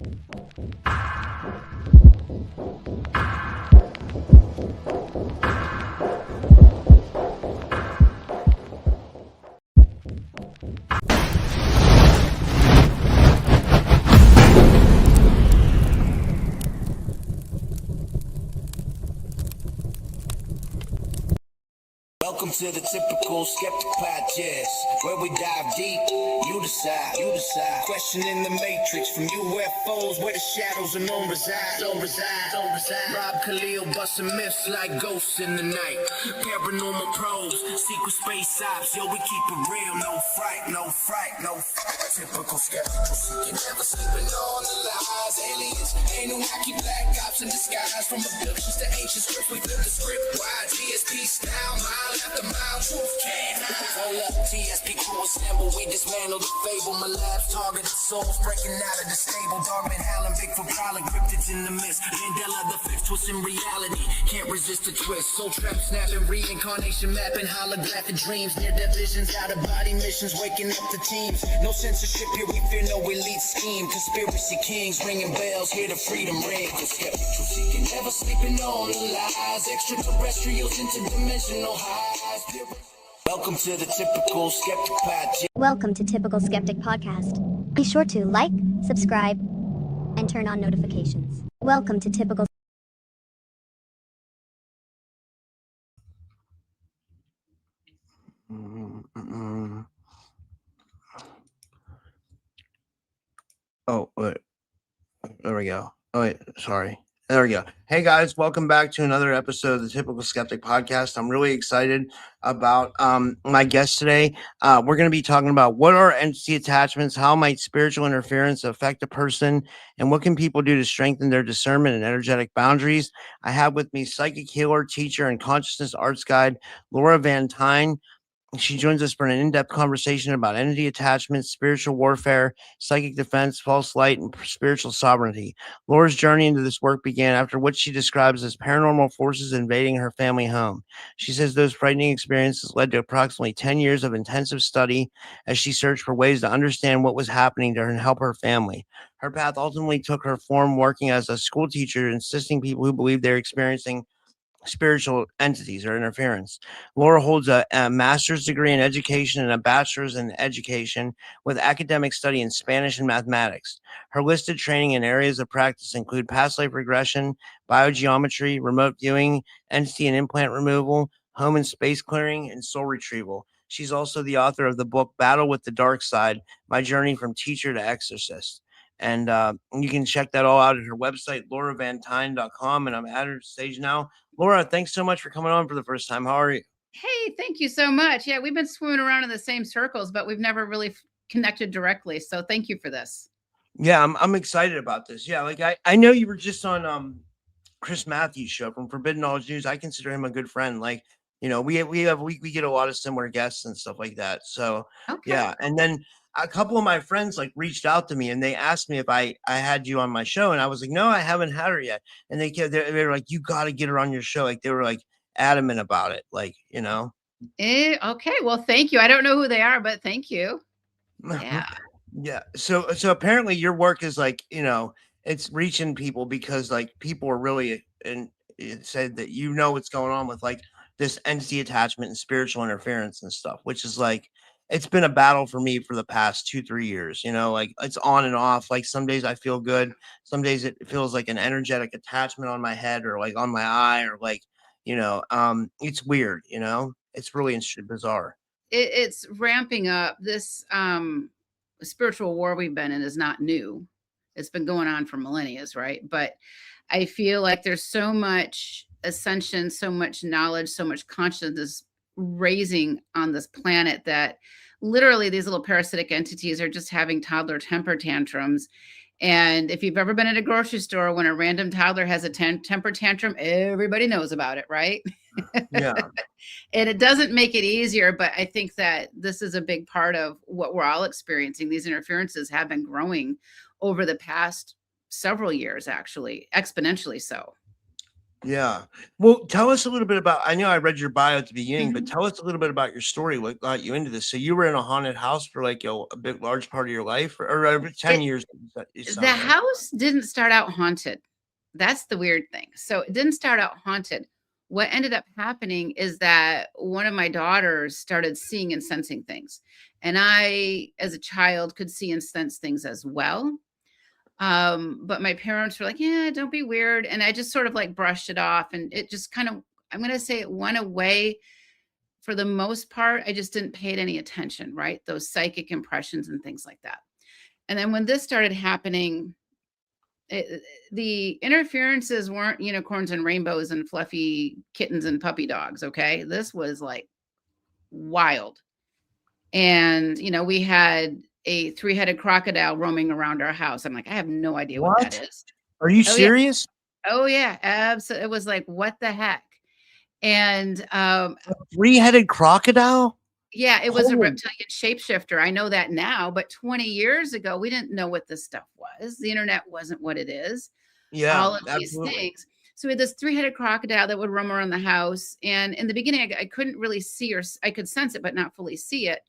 Welcome to the Typical Skeptic Podcast, where we dive deep, you decide. Questioning the matrix from UFOs, where the shadows unknown reside. Rob Khalil busting myths like ghosts in the night. Paranormal pros, secret space ops, yo, we keep it real, no fright. Typical skeptical seeking, never sleeping on the lies. Aliens, Anunnaki, black ops in disguise. From abductions to ancient scripts, we flip the script wide. TSP style, mile after mile, truth can't hide. Hold up, TSP crew assemble, we dismantle the fable. My lab's targeted souls breaking out of the stable. Dogman howling, Bigfoot prowling, cryptids in the mist. Mandela the fifth twist in reality, can't resist the twist. Soul trap snapping, reincarnation mapping, holographic dreams. Near-death visions, out-of-body missions, waking up the teams. No censorship here, we fear no elite scheme. Conspiracy kings ringing bells, hear the freedom ring. The skeptical seeking, never sleeping on the lies. Extraterrestrials, interdimensional highs. Welcome to the Typical Skeptic Podcast. Welcome to Typical Skeptic Podcast. Be sure to like, subscribe, and turn on notifications. Welcome to Typical. Oh, wait. There we go. Oh, wait. Sorry. There we go. Hey, guys. Welcome back to another episode of the Typical Skeptic Podcast. I'm really excited about my guest today. We're going to be talking about what are entity attachments, how might spiritual interference affect a person, and what can people do to strengthen their discernment and energetic boundaries. I have with me psychic healer, teacher, and consciousness arts guide, Laura Van Tyne. She joins us for an in-depth conversation about entity attachments, spiritual warfare, psychic defense, false light, and spiritual sovereignty. Laura's journey into this work began after what she describes as paranormal forces invading her family home. She says those frightening experiences led to approximately 10 years of intensive study as she searched for ways to understand what was happening to her and help her family. Her path ultimately took her form working as a school teacher, assisting people who believe they're experiencing spiritual entities or interference. Laura holds a master's degree in education and a bachelor's in education with academic study in Spanish and mathematics. Her listed training in areas of practice include past life regression, biogeometry, remote viewing, entity and implant removal, home and space clearing, and soul retrieval. She's also the author of the book Battle with the Dark Side, My Journey from Teacher to Exorcist. And you can check that all out at her website, lauravantyne.com. And I'm at her stage now. Laura, thanks so much for coming on for the first time. How are you? Hey, thank you so much. Yeah, we've been swimming around in the same circles, but we've never really connected directly. So thank you for this. Yeah, I'm excited about this. Yeah, like I know you were just on Chris Matthews' show from Forbidden Knowledge News. I consider him a good friend. Like, you know, we get a lot of similar guests and stuff like that. So Okay. yeah, and then a couple of my friends like reached out to me and they asked me if I had you on my show, and I was like, no, I haven't had her yet. And they were like, you got to get her on your show. Like they were like adamant about it. Like, you know. Okay. Well, thank you. I don't know who they are, but thank you. Yeah. Yeah. So apparently your work is like, you know, it's reaching people because like people are really, and it said that you know what's going on with like this entity attachment and spiritual interference and stuff, which is like, it's been a battle for me for the past 2-3 years, you know, like it's on and off. Like some days I feel good. Some days it feels like an energetic attachment on my head or like on my eye or like, you know, it's weird, you know, it's really bizarre. It's ramping up. This spiritual war we've been in is not new. It's been going on for millennia, right? But I feel like there's so much ascension, so much knowledge, so much consciousness raising on this planet that literally these little parasitic entities are just having toddler temper tantrums. And if you've ever been at a grocery store when a random toddler has a temper tantrum, everybody knows about it, right? Yeah. And it doesn't make it easier, but I think that this is a big part of what we're all experiencing. These interferences have been growing over the past several years, actually, exponentially so. Yeah. Well, tell us a little bit about, I know I read your bio at the beginning, but Mhm. tell us a little bit about your story. What got you into this? So you were in a haunted house for like a big, large part of your life, or over 10 It years, it the sounds like. house didn't start out haunted. That's the weird thing. So it didn't start out haunted. What ended up happening is that one of my daughters started seeing and sensing things. And I, as a child, could see and sense things as well. But my parents were like, yeah, don't be weird. And I just sort of like brushed it off. And it just kind of, I'm going to say it went away for the most part. I just didn't pay it any attention, right? Those psychic impressions and things like that. And then when this started happening, the interferences weren't unicorns and rainbows and fluffy kittens and puppy dogs. Okay. This was like wild. And, we had a three-headed crocodile roaming around our house. I'm like, I have no idea what that What? is. Are you Oh, yeah. serious? Oh, yeah. Absolutely. It was like, what the heck? And A three-headed crocodile? yeah, it was a Holy, reptilian shapeshifter. I know that now, but 20 years ago, we didn't know what this stuff was. The internet wasn't what it is. yeah, All of these absolutely. things. So we had this three-headed crocodile that would roam around the house. And in the beginning, I couldn't really see, or I could sense it, but not fully see it.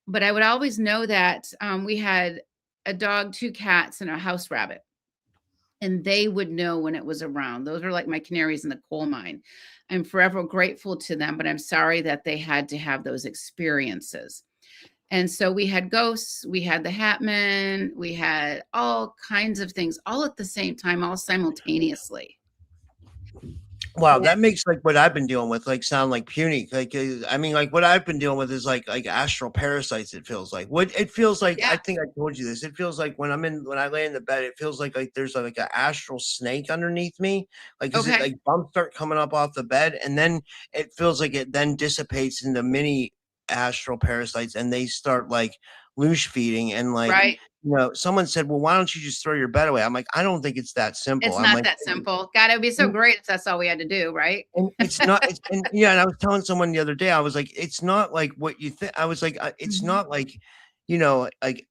But I would always know that we had a dog, two cats, and a house rabbit. And they would know when it was around. Those were like my canaries in the coal mine. I'm forever grateful to them, but I'm sorry that they had to have those experiences. And so we had ghosts, we had the Hatman, we had all kinds of things all at the same time, all simultaneously. Wow, Yeah. that makes like what I've been dealing with like sound like puny. Like I mean, like what I've been dealing with is like astral parasites. It feels like what it feels like. I Yeah. think I told you this. It feels like when I lay in the bed, it feels like there's like an astral snake underneath me. Like is it Okay. like bumps start coming up off the bed, and then it feels like it then dissipates into mini astral parasites, and they start like loose feeding and like. Right. Someone said, "Well, why don't you just throw your bed away?" I'm like, I don't think it's that simple. It's I'm not like, that simple. God, it would be so great if that's all we had to do, right? and it's not, and yeah, and I was telling someone the other day, I was like, it's not like what you think. I was like, it's Mhm. not like, like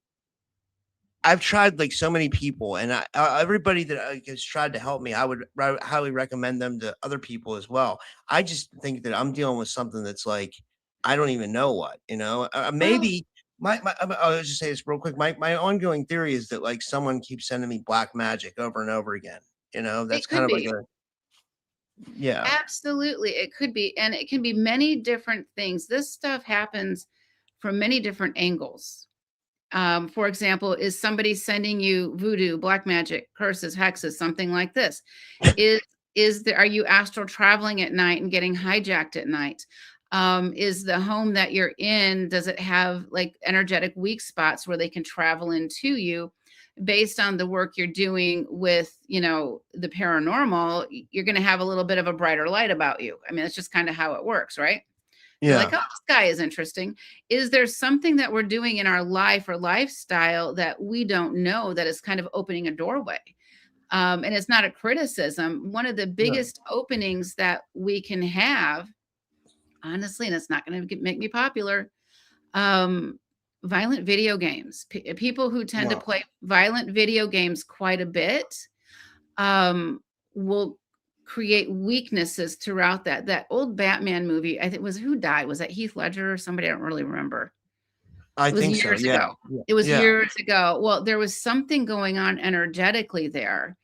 I've tried like so many people, and everybody that has tried to help me, I would highly recommend them to other people as well. I just think that I'm dealing with something that's like, I don't even know what, Well, maybe I'll just say this real quick. My ongoing theory is that like someone keeps sending me black magic over and over again. That's it kind could of like be. yeah. Absolutely, it could be, and it can be many different things. This stuff happens from many different angles. For example, is somebody sending you voodoo, black magic, curses, hexes, something like this? Is are you astral traveling at night and getting hijacked at night? Is the home that you're in, does it have like energetic weak spots where they can travel into you? Based on the work you're doing with, the paranormal, you're going to have a little bit of a brighter light about you. I mean, that's just kind of how it works, right? You're like, Yeah. oh, this guy is interesting. Is there something that we're doing in our life or lifestyle that we don't know that is kind of opening a doorway? And it's not a criticism. One of the No. biggest openings that we can have, honestly, and it's not going to make me popular, um, violent video games. People who tend to Wow. play violent video games quite a bit will create weaknesses throughout that old Batman movie. I think was who died? Was that Heath Ledger or somebody? I don't really remember. I It was think so. years Yeah. ago. Yeah. It was Yeah. years ago. Well, there was something going on energetically there.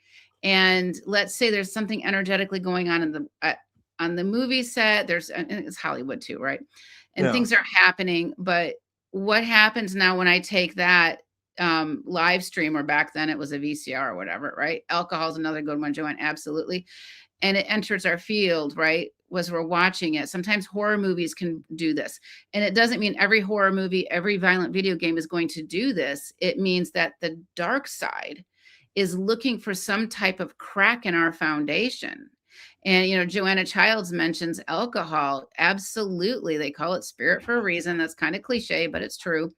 And let's say there's something energetically going on on the movie set. And it's Hollywood too, right? And Yeah. things are happening. But what happens now when I take that live stream, or back then it was a VCR or whatever, right? Alcohol is another good one, Joanne. Absolutely. And it enters our field, right? Was we're watching it. Sometimes horror movies can do this. And it doesn't mean every horror movie, every violent video game is going to do this. It means that the dark side is looking for some type of crack in our foundation. And, Joanna Childs mentions alcohol. Absolutely. They call it spirit for a reason. That's kind of cliche, but it's true.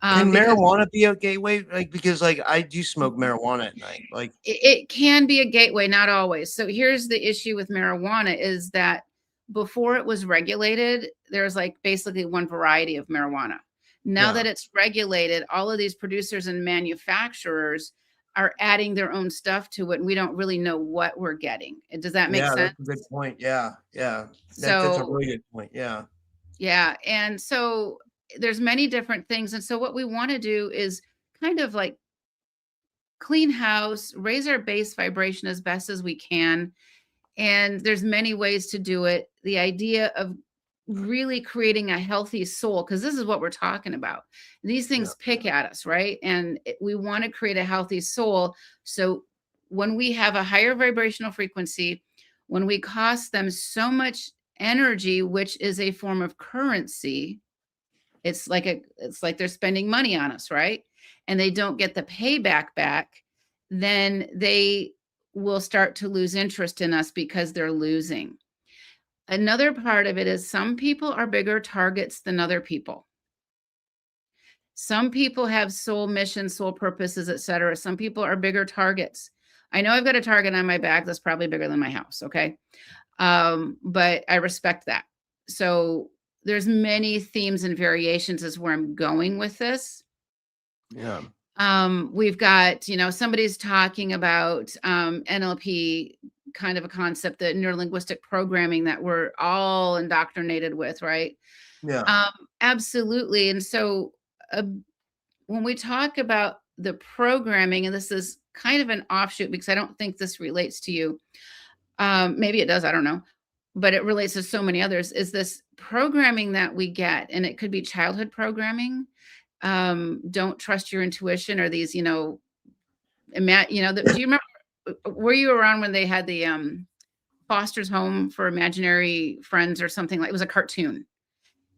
Can Because marijuana be a gateway? Like, because like I do smoke marijuana at night. Like, it can be a gateway, not always. So here's the issue with marijuana is that before it was regulated, there's like basically one variety of marijuana. Now yeah. that it's regulated, all of these producers and manufacturers are adding their own stuff to it, and we don't really know what we're getting. Does that make Yeah, sense? that's a good point. Yeah, yeah. That's a So really good point. Yeah. yeah, and so there's many different things, and so what we want to do is kind of like clean house, raise our base vibration as best as we can. And there's many ways to do it. The idea of really creating a healthy soul, because this is what we're talking about. These Yeah. things pick at us, right? And we want to create a healthy soul. So when we have a higher vibrational frequency, when we cost them so much energy, which is a form of currency, it's like they're spending money on us, right? And they don't get the payback back, then they will start to lose interest in us because they're losing. Another part of it is some people are bigger targets than other people. Some people have soul missions, soul purposes, etc. Some people are bigger targets. I know I've got a target on my back that's probably bigger than my house, okay? But I respect that. So there's many themes and variations is where I'm going with this. Yeah. We've got, somebody's talking about NLP, kind of a concept, the neurolinguistic programming that we're all indoctrinated with, right? Yeah. Absolutely. And so when we talk about the programming, and this is kind of an offshoot because I don't think this relates to you. Maybe it does, I don't know. But it relates to so many others, is this programming that we get, and it could be childhood programming. Don't trust your intuition, or these, do you remember, were you around when they had the Foster's Home for Imaginary Friends or something? Like, it was a cartoon.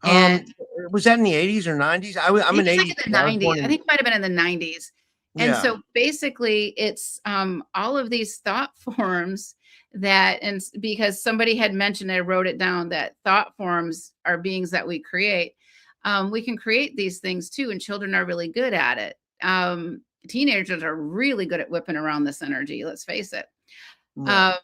And Was that in the 80s or 90s? I'm it an was 80s like in the kid. I was born 90s. I in, think it might have been in the 90s. And yeah. so basically it's all of these thought forms that, and because somebody had mentioned, I wrote it down, that thought forms are beings that we create. We can create these things too, and children are really good at it. Teenagers are really good at whipping around this energy, let's face it. Right.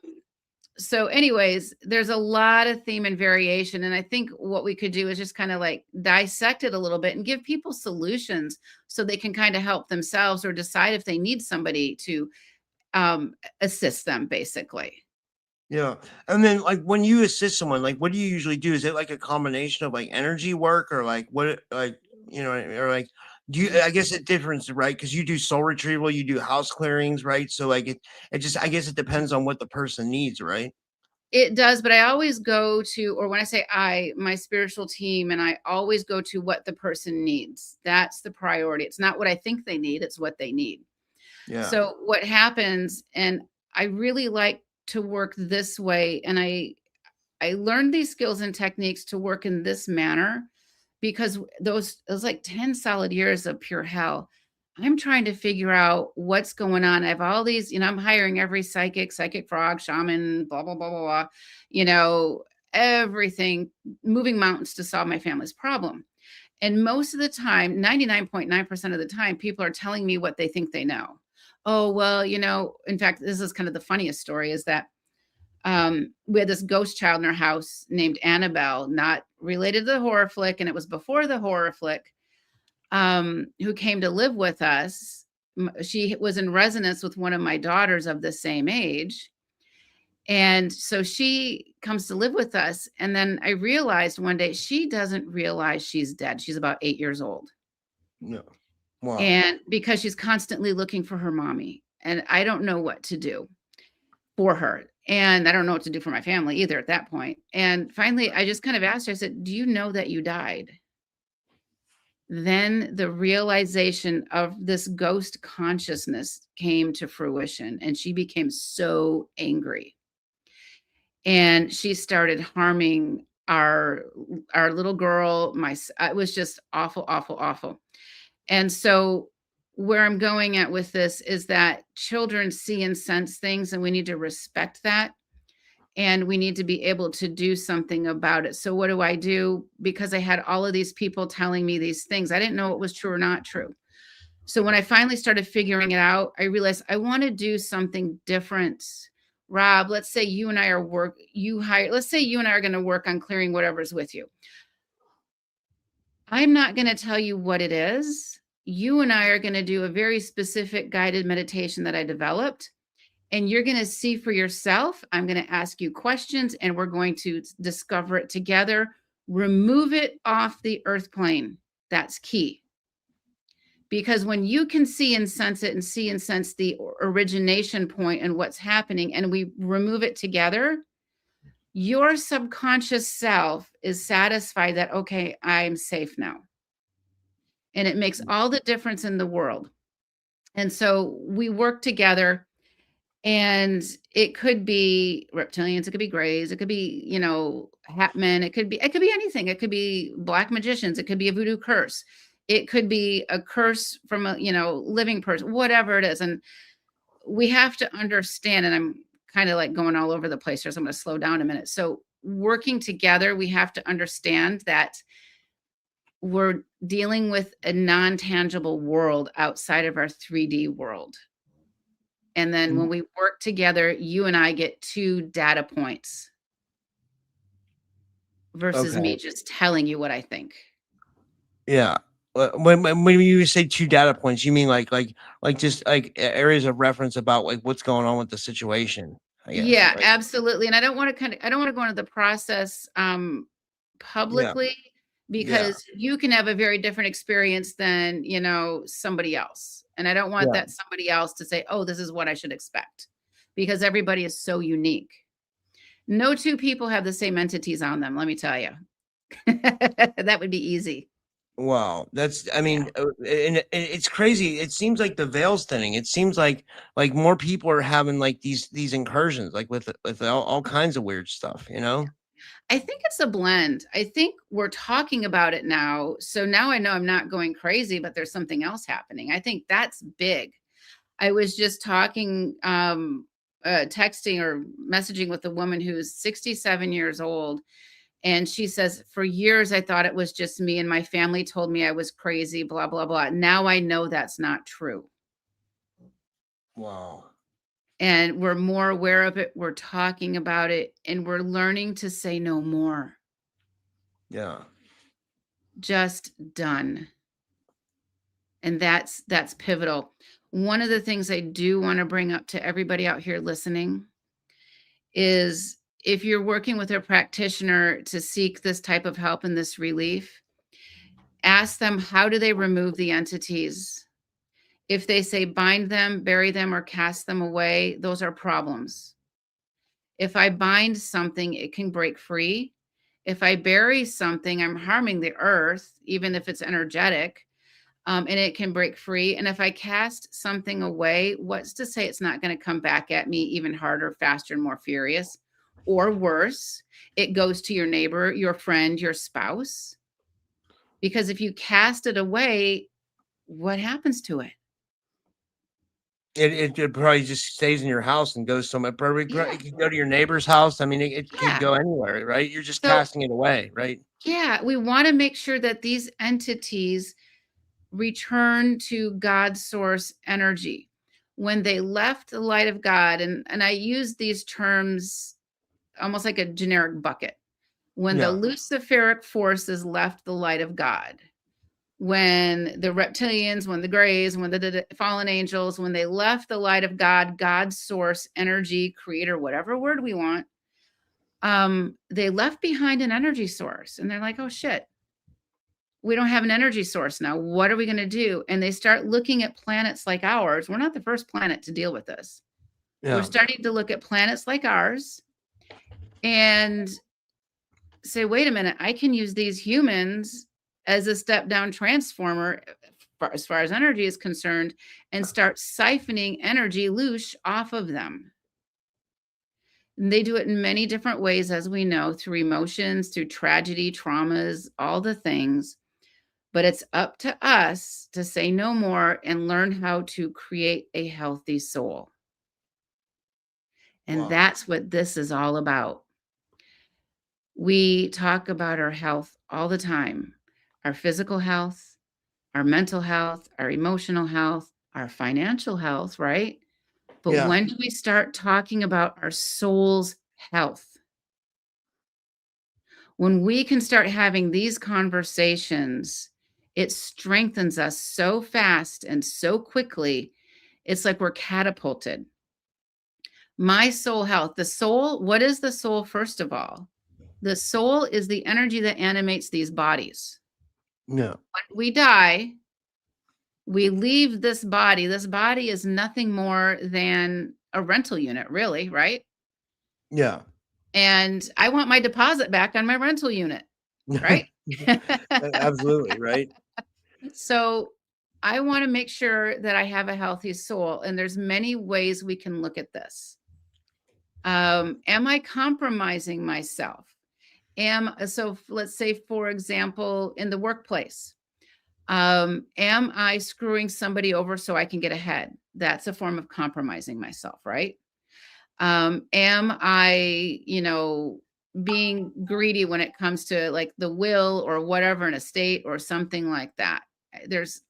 So anyways, there's a lot of theme and variation. And I think what we could do is just kind of like dissect it a little bit and give people solutions so they can kind of help themselves or decide if they need somebody to assist them, basically. Yeah. And then like when you assist someone, like what do you usually do? Is it like a combination of like energy work or like what, like, or like, I guess it differs, right? Because you do soul retrieval, you do house clearings, right? So like it just, I guess it depends on what the person needs, right? It does, but I always go to, or when I say my spiritual team, and I always go to what the person needs. That's the priority. It's not what I think they need, it's what they need. Yeah. So what happens, and I really like to work this way, and I learned these skills and techniques to work in this manner because it was like 10 solid years of pure hell. I'm trying to figure out what's going on. I have all these, I'm hiring every psychic frog, shaman, blah, blah, blah, blah, blah, everything, moving mountains to solve my family's problem. And most of the time, 99.9% of the time, people are telling me what they think they know. Oh, well, in fact, this is kind of the funniest story, is that we had this ghost child in our house named Annabelle, not related to the horror flick, and it was before the horror flick, who came to live with us. She was in resonance with one of my daughters of the same age. And so she comes to live with us. And then I realized one day she doesn't realize she's dead. She's about 8 years old. No. Wow. And because she's constantly looking for her mommy. And I don't know what to do for her. And I don't know what to do for my family either at that point. And finally, I just kind of asked her, I said, do you know that you died? Then the realization of this ghost consciousness came to fruition, and she became so angry. And she started harming our little girl. It was just awful, awful, awful. And so where I'm going at with this is that children see and sense things, and we need to respect that. And we need to be able to do something about it. So what do I do? Because I had all of these people telling me these things, I didn't know what was true or not true. So when I finally started figuring it out, I realized I want to do something different. Rob, let's say you and I are let's say you and I are going to work on clearing whatever's with you. I'm not going to tell you what it is. you and I are going to do a very specific guided meditation that I developed, and you're going to see for yourself. I'm going to ask you questions, and we're going to discover it together. Remove it off the earth plane. That's key. Because when you can see and sense it and see and sense the origination point and what's happening, and we remove it together, your subconscious self is satisfied that, okay, I'm safe now. And it makes all the difference in the world. And so we work together, and it could be reptilians, it could be grays, it could be, hat men, it could be anything. It could be black magicians, it could be a voodoo curse. It could be a curse from a, living person, whatever it is. And we have to understand, and I'm kind of like going all over the place here, so I'm going to slow down a minute. So working together, we have to understand that we're dealing with a non-tangible world outside of our 3D world. And then when we work together, you and I get 2 data points versus me just telling you what I think. Yeah. When you say 2 data points, you mean like just like areas of reference about like what's going on with the situation, I guess. Yeah, right? absolutely. And I don't want to go into the process publicly, because you can have a very different experience than, somebody else. And I don't want that somebody else to say, oh, this is what I should expect, because everybody is so unique. No 2 people have the same entities on them, let me tell you. That would be easy. Wow, and it's crazy. It seems like the veil's thinning. It seems like more people are having like these incursions, like with all kinds of weird stuff, I think it's a blend. I think we're talking about it now. So now I know I'm not going crazy, but there's something else happening. I think that's big. I was just talking, texting or messaging with a woman who's 67 years old. And she says, for years, I thought it was just me, and my family told me I was crazy, blah, blah, blah. Now I know that's not true. Wow. And we're more aware of it. We're talking about it, and we're learning to say no more. Yeah. Just done. And that's pivotal. One of the things I do want to bring up to everybody out here listening is, if you're working with a practitioner to seek this type of help and this relief, ask them, how do they remove the entities? If they say bind them, bury them, or cast them away, those are problems. If I bind something, it can break free. If I bury something, I'm harming the earth, even if it's energetic, and it can break free. And if I cast something away, what's to say it's not going to come back at me even harder, faster, and more furious? Or worse, it goes to your neighbor, your friend, your spouse. Because if you cast it away, what happens to it? It probably just stays in your house and goes somewhere. It could go to your neighbor's house. I mean, it could go anywhere, right? You're just casting it away, right? Yeah, we want to make sure that these entities return to God's source energy. When they left the light of God, and I use these terms almost like a generic bucket. When the Luciferic forces left the light of God, when the reptilians, when the grays, when the fallen angels, when they left the light of God, God's source, energy, creator, whatever word we want, they left behind an energy source. And they're like, oh shit, we don't have an energy source now. What are we going to do? And they start looking at planets like ours. We're not the first planet to deal with this. Yeah. We're starting to look at planets like ours and say, wait a minute, I can use these humans as a step down transformer as far as energy is concerned, and start siphoning energy loose off of them. And they do it in many different ways, as we know, through emotions, through tragedy, traumas, all the things. But it's up to us to say no more and learn how to create a healthy soul. And that's what this is all about. We talk about our health all the time, our physical health, our mental health, our emotional health, our financial health, right? But when do we start talking about our soul's health? When we can start having these conversations it strengthens us so fast and so quickly. It's like we're catapulted. My soul health, the soul, what is the soul? First of all, the soul is the energy that animates these bodies. Yeah. When we die, we leave this body. This body is nothing more than a rental unit, really, right? Yeah. And I want my deposit back on my rental unit, right? Absolutely. Right. So I want to make sure that I have a healthy soul. And there's many ways we can look at this. Am I compromising myself? So let's say, for example, in the workplace, am I screwing somebody over so I can get ahead? That's a form of compromising myself, right? Am I, being greedy when it comes to like the will or whatever, an estate or something like that? There's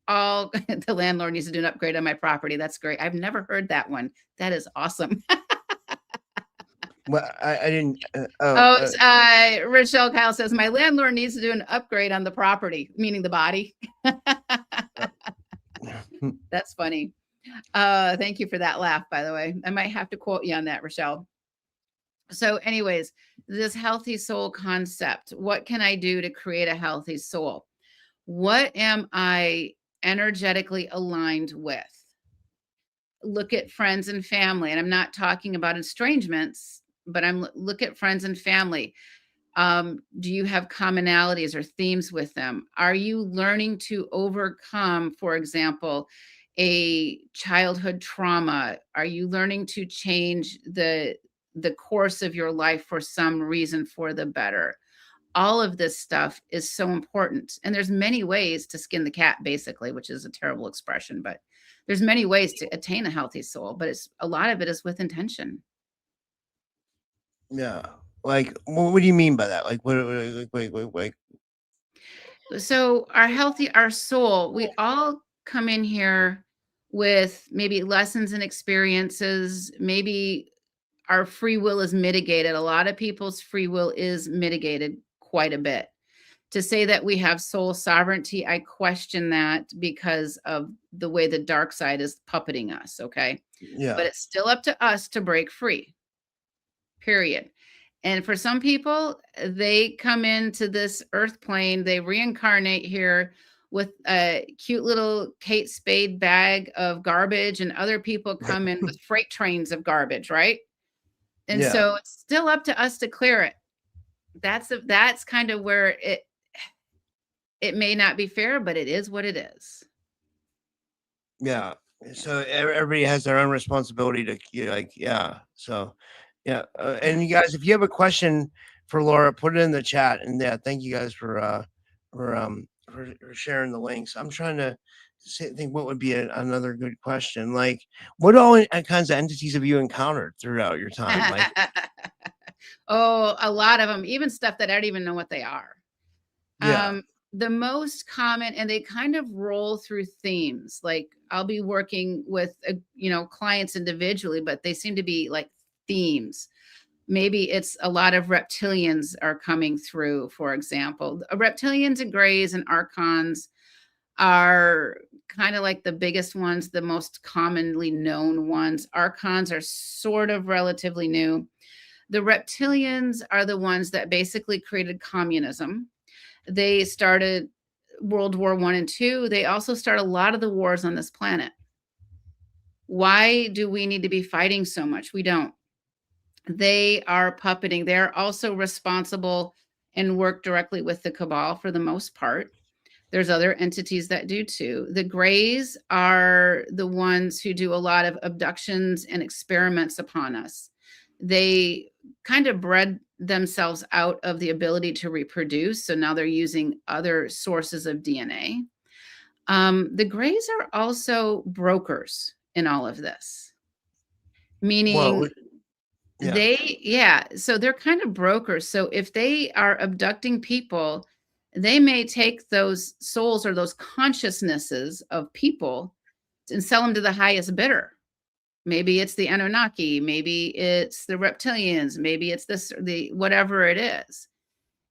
all the landlord needs to do an upgrade on my property. That's great. I've never heard that one. That is awesome. Well, I didn't. Rochelle Kyle says my landlord needs to do an upgrade on the property, meaning the body. That's funny. Thank you for that laugh, by the way. I might have to quote you on that, Rochelle. So anyways, this healthy soul concept, what can I do to create a healthy soul? What am I energetically aligned with? Look at friends and family. And I'm not talking about estrangements, but look at friends and family. Do you have commonalities or themes with them? Are you learning to overcome, for example, a childhood trauma? Are you learning to change the course of your life for some reason for the better? All of this stuff is so important. And there's many ways to skin the cat, basically, which is a terrible expression, but there's many ways to attain a healthy soul, but a lot of it is with intention. Yeah. Like, what do you mean by that? Like, wait. So our soul, we all come in here with maybe lessons and experiences. Maybe our free will is mitigated. A lot of people's free will is mitigated quite a bit. To say that we have soul sovereignty, I question that because of the way the dark side is puppeting us, okay? Yeah. But it's still up to us to break free, period. And for some people, they come into this earth plane, they reincarnate here with a cute little Kate Spade bag of garbage, and other people come in with freight trains of garbage, right? And so it's still up to us to clear it. That's kind of where it may not be fair, but it is what it is. Yeah. So everybody has their own responsibility to So, yeah. And you guys, if you have a question for Laura, put it in the chat. And yeah, thank you guys for sharing the links. I'm trying to think what would be another good question. Like, what all kinds of entities have you encountered throughout your time? Like, oh, a lot of them, even stuff that I don't even know what they are. yeah. The most common, and they kind of roll through themes. Like I'll be working with, clients individually, but they seem to be like themes. Maybe it's a lot of reptilians are coming through, for example. Reptilians and grays and archons are kind of like the biggest ones, the most commonly known ones. Archons are sort of relatively new. The reptilians are the ones that basically created communism. They started World War I and II. They also start a lot of the wars on this planet. Why do we need to be fighting so much? We don't. They are puppeting. They're also responsible and work directly with the cabal for the most part. There's other entities that do too. The grays are the ones who do a lot of abductions and experiments upon us. They kind of bred themselves out of the ability to reproduce. So now they're using other sources of DNA. The grays are also brokers in all of this, meaning so they're kind of brokers. So if they are abducting people, they may take those souls or those consciousnesses of people and sell them to the highest bidder. Maybe it's the Anunnaki, maybe it's the reptilians, maybe it's the whatever it is.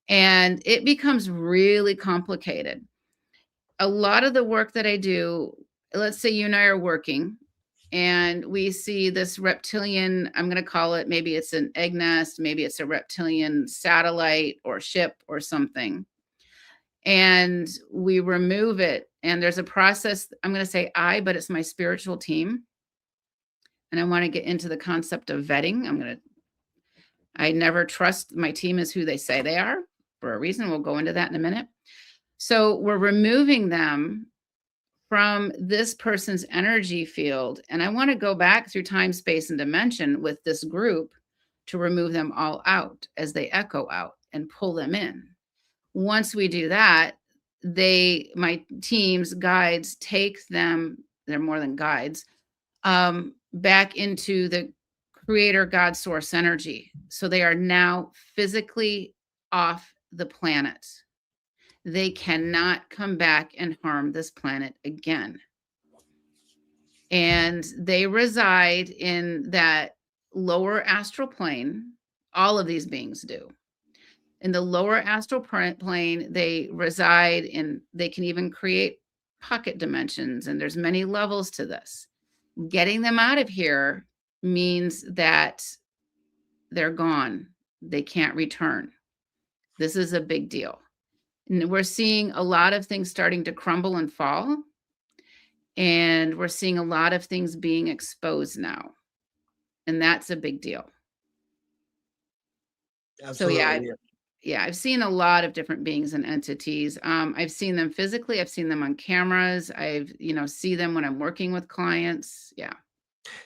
And it becomes really complicated. a lot of the work that I do, let's say you and I are working and we see this reptilian, I'm going to call it, maybe it's an egg nest, maybe it's a reptilian satellite or ship or something. And we remove it. And there's a process, I'm going to say but it's my spiritual team. And I want to get into the concept of vetting. I never trust my team is who they say they are for a reason. We'll go into that in a minute. So we're removing them from this person's energy field. And I want to go back through time, space, and dimension with this group to remove them all out as they echo out and pull them in. Once we do that, my team's guides take them, they're more than guides, back into the creator God source energy. So they are now physically off the planet. They cannot come back and harm this planet again. And they reside in that lower astral plane. All of these beings do. In the lower astral plane, they reside in, they can even create pocket dimensions. And there's many levels to this. Getting them out of here means that they're gone. They can't return. This is a big deal. And we're seeing a lot of things starting to crumble and fall. And we're seeing a lot of things being exposed now. And that's a big deal. Absolutely. So I've seen a lot of different beings and entities. I've seen them physically. I've seen them on cameras. See them when I'm working with clients. Yeah.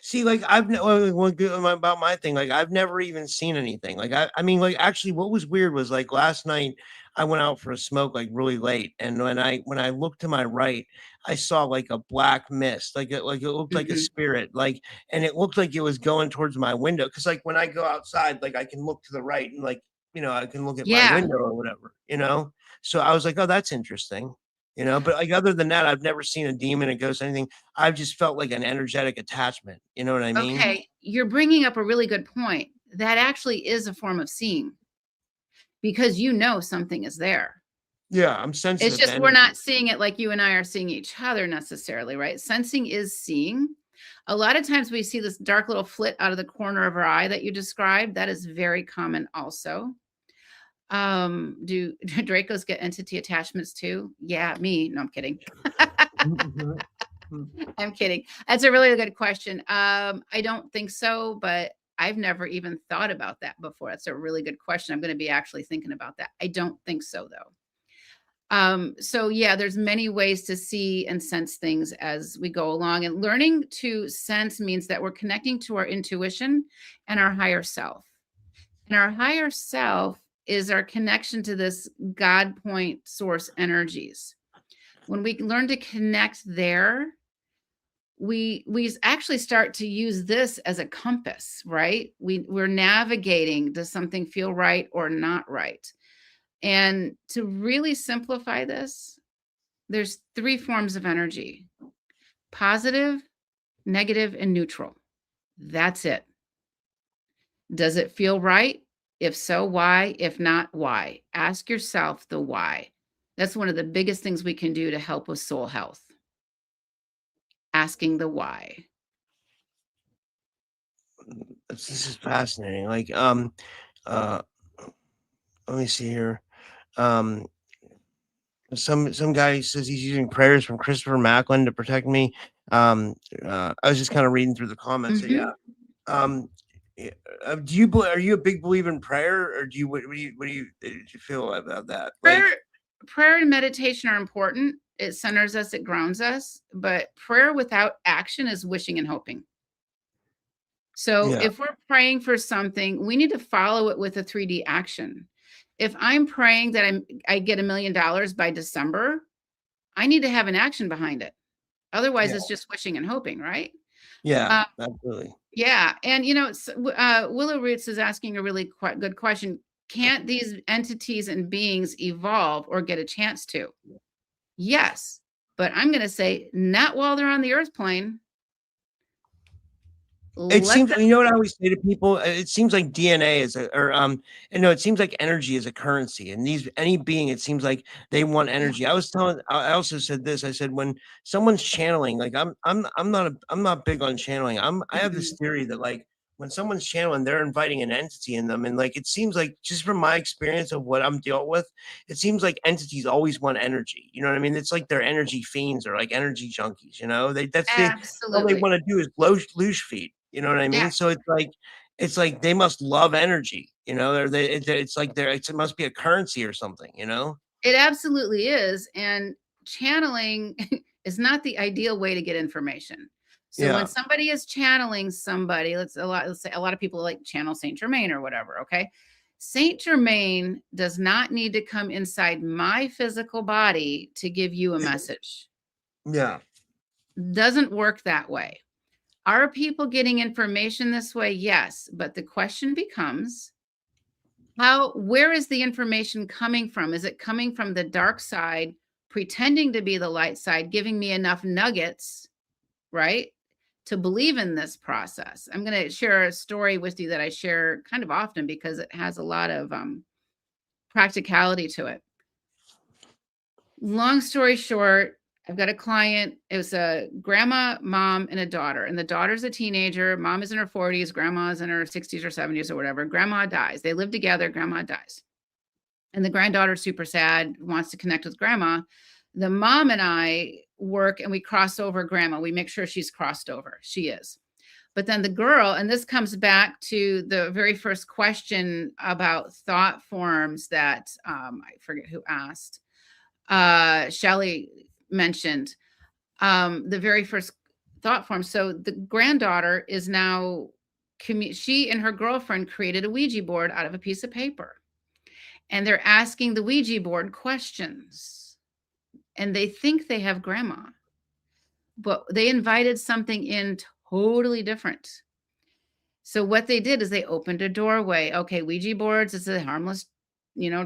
See, like about my thing, like I've never even seen anything. Like I mean, like actually, what was weird was like last night I went out for a smoke like really late, and when I looked to my right, I saw like a black mist, like it looked like a spirit, like, and it looked like it was going towards my window. Because like when I go outside, like I can look to the right and like I can look at my window or whatever, So I was like, oh, that's interesting. But like other than that, I've never seen a demon, a ghost, anything. I've just felt like an energetic attachment. You know what I mean? Okay, you're bringing up a really good point. That actually is a form of seeing, because something is there. Yeah, I'm sensitive. It's just we're not seeing it like you and I are seeing each other necessarily, right? Sensing is seeing. A lot of times we see this dark little flit out of the corner of our eye that you described. That is very common also. Do Dracos get entity attachments too? Yeah, me. No, I'm kidding. I'm kidding. That's a really good question. I don't think so, but I've never even thought about that before. That's a really good question. I'm going to be actually thinking about that. I don't think so though. So yeah, there's many ways to see and sense things as we go along, and learning to sense means that we're connecting to our intuition and our higher self. And our higher self is our connection to this God point source energies. When we learn to connect there, we actually start to use this as a compass, right? We're navigating, does something feel right or not right? And to really simplify this, there's 3 forms of energy: positive, negative, and neutral. That's it. Does it feel right? If so, why? If not, why? Ask yourself the why. That's one of the biggest things we can do to help with soul health. Asking the why. This is fascinating. Like, let me see here. Some guy says he's using prayers from Christopher Macklin to protect me. I was just kind of reading through the comments. Mm-hmm. So, yeah. Are you a big believer in prayer, or what do you feel about that? Prayer and meditation are important. It centers us, it grounds us, but prayer without action is wishing and hoping. So if we're praying for something, we need to follow it with a 3D action. If I'm praying that I get $1 million by December, I need to have an action behind it. Otherwise, it's just wishing and hoping, right? Yeah, absolutely. Yeah. And, Willow Roots is asking a really good question. Can't these entities and beings evolve or get a chance to? Yes. But I'm going to say not while they're on the earth plane. It Let seems, them. you know what I always say to people? It seems like DNA is and no, it seems like energy is a currency. And any being, it seems like they want energy. I also said this. I said when someone's channeling, like I'm not big on channeling. I have this Mhm. theory that like when someone's channeling, they're inviting an entity in them, and like it seems like just from my experience of what I'm dealt with, it seems like entities always want energy. You know what I mean? It's like they're energy fiends or like energy junkies. You know, all they Absolutely. want to do is lose feed. You know what I Yeah. mean? So it's like they must love energy. You know, it's like it must be a currency or something. You know? It absolutely is. And channeling is not the ideal way to get information. So when Yeah, somebody is channeling somebody, let's say a lot of people like channel Saint Germain or whatever, okay? Saint Germain does not need to come inside my physical body to give you a message. yeah, Doesn't work that way. Are people getting information this way? Yes, but the question becomes, where is the information coming from? Is it coming from the dark side, pretending to be the light side, giving me enough nuggets, right, to believe in this process? I'm going to share a story with you that I share kind of often because it has a lot of practicality to it. Long story short, I've got a client. It was a grandma, mom, and a daughter. And the daughter's a teenager. Mom is in her 40s. Grandma's in her 60s or 70s or whatever. Grandma dies. They live together. Grandma dies. And the granddaughter's super sad, wants to connect with grandma. The mom and I work and we cross over grandma. We make sure she's crossed over. She is. But then the girl, and this comes back to the very first question about thought forms that I forget who asked. Shelley mentioned the very first thought form. So the granddaughter is now, she and her girlfriend created a Ouija board out of a piece of paper. And they're asking the Ouija board questions. And they think they have grandma, but they invited something in totally different. So what they did is they opened a doorway. Okay, Ouija boards is a harmless,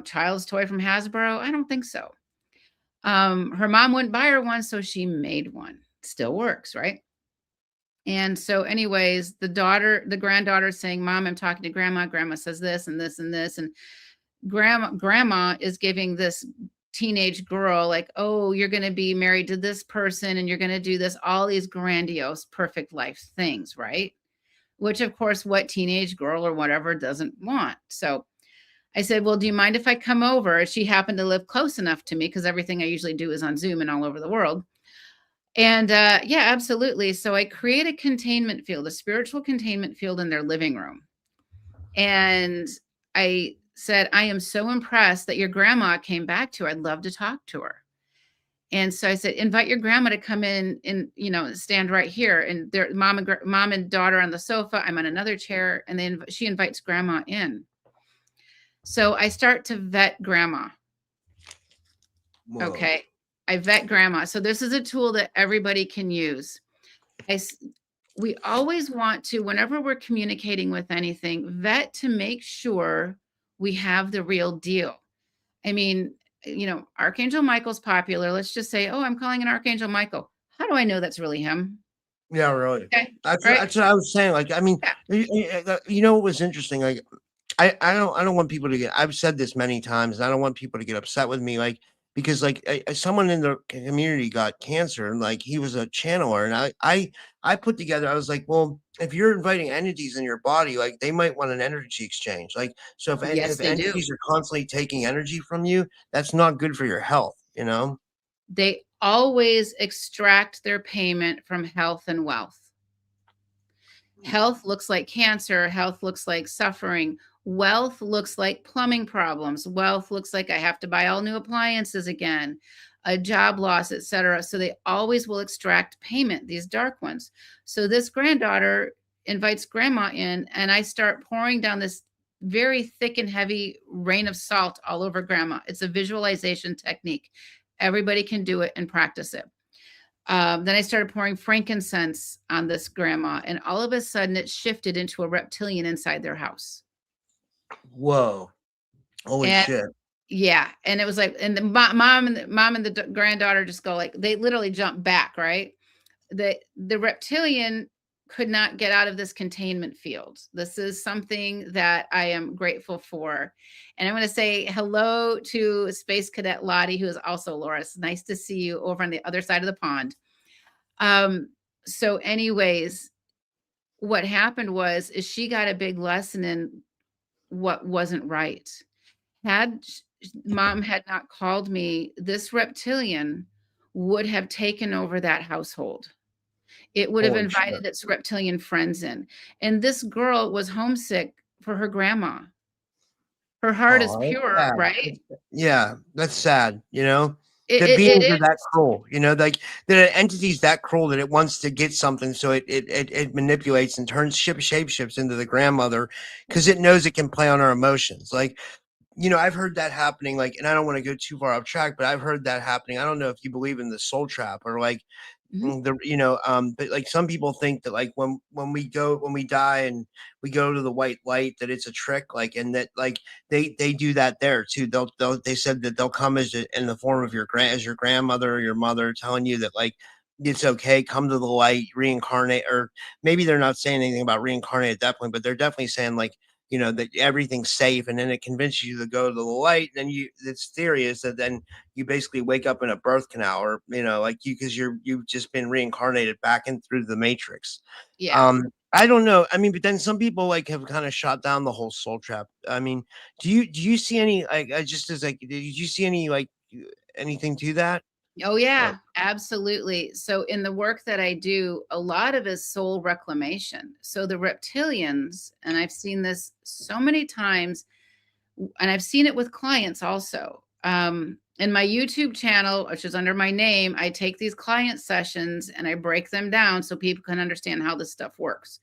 child's toy from Hasbro. I don't think so. Her mom wouldn't buy her one, so she made one. Still works, right? And so, anyways, the granddaughter is saying, "Mom, I'm talking to grandma. Grandma says this and this and this." And grandma is giving this teenage girl like, "Oh, you're going to be married to this person and you're going to do this, all these grandiose, perfect life things," right? Which, of course, what teenage girl or whatever doesn't want. So I said, "Well, do you mind if I come over?" She happened to live close enough to me because everything I usually do is on Zoom and all over the world. And yeah, absolutely. So I create a containment field, a spiritual containment field in their living room. And I said, "I am so impressed that your grandma came back to her. I'd love to talk to her." And so I said, "Invite your grandma to come in and, stand right here." And their mom and daughter on the sofa. I'm on another chair. And then she invites grandma in. So I start to vet grandma. whoa, Okay. I vet grandma. So this is a tool that everybody can use. We always want to, whenever we're communicating with anything, vet to make sure we have the real deal. I mean, Archangel Michael's popular. Let's just say, "Oh, I'm calling an Archangel Michael." How do I know that's really him? yeah, really. Okay. Right. That's what I was saying. Like, I mean, Yeah. you know what was interesting? Like, I don't want people to get. I've said this many times. And I don't want people to get upset with me. Like because like someone in the community got cancer and like he was a channeler and I put together. I was like, well, if you're inviting entities in your body, like they might want an energy exchange. Like so, Yes, if they do. entities are constantly taking energy from you, that's not good for your health. You know. They always extract their payment from health and wealth. Health looks like cancer. Health looks like suffering. Wealth looks like plumbing problems. Wealth looks like I have to buy all new appliances again, a job loss, etc. So they always will extract payment, these dark ones. So this granddaughter invites grandma in, and I start pouring down this very thick and heavy rain of salt all over grandma. It's a visualization technique. Everybody can do it and practice it. Then I started pouring frankincense on this grandma, and all of a sudden it shifted into a reptilian inside their house. Whoa! Holy And shit! yeah, and it was like, and the mom and the granddaughter just go like, they literally jump back, right? The reptilian could not get out of this containment field. This is something that I am grateful for. And I'm going to say hello to Space Cadet Lottie, who is also Laura. It's nice to see you over on the other side of the pond. So anyways, what happened is she got a big lesson in what wasn't right. Had mom had not called me, this reptilian would have taken over that household. It would have Holy shit. invited its reptilian friends in. And this girl was homesick for her grandma. Her heart is Aw, that's pure, sad. right? Yeah, that's sad, you know? That It beings are that is. cruel, you know, like that an entity's that cruel that it wants to get something, so it manipulates and turns shapeshifts into the grandmother because it knows it can play on our emotions. Like, you know, I've heard that happening, like, and I don't want to go too far off track, but I've heard that happening. I don't know if you believe in the soul trap or like Mhm. but like some people think that like when we die and we go to the white light that it's a trick, like, and that like they do that there too. They said that they'll come in the form of as your grandmother or your mother, telling you that like it's okay, come to the light, reincarnate. Or maybe they're not saying anything about reincarnate at that point, but they're definitely saying like, you know, that everything's safe, and then it convinces you to go to the light. And then its theory is that then you basically wake up in a birth canal, or, you know, like because you've just been reincarnated back in through the matrix. Yeah. I don't know. I mean, but then some people like have kind of shot down the whole soul trap. I mean, do you see any like just as like did you see any like anything to that? Oh, Or yeah, absolutely. So in the work that I do, a lot of is soul reclamation. So the reptilians, and I've seen this so many times, and I've seen it with clients also. In my YouTube channel, which is under my name, I take these client sessions and I break them down so people can understand how this stuff works.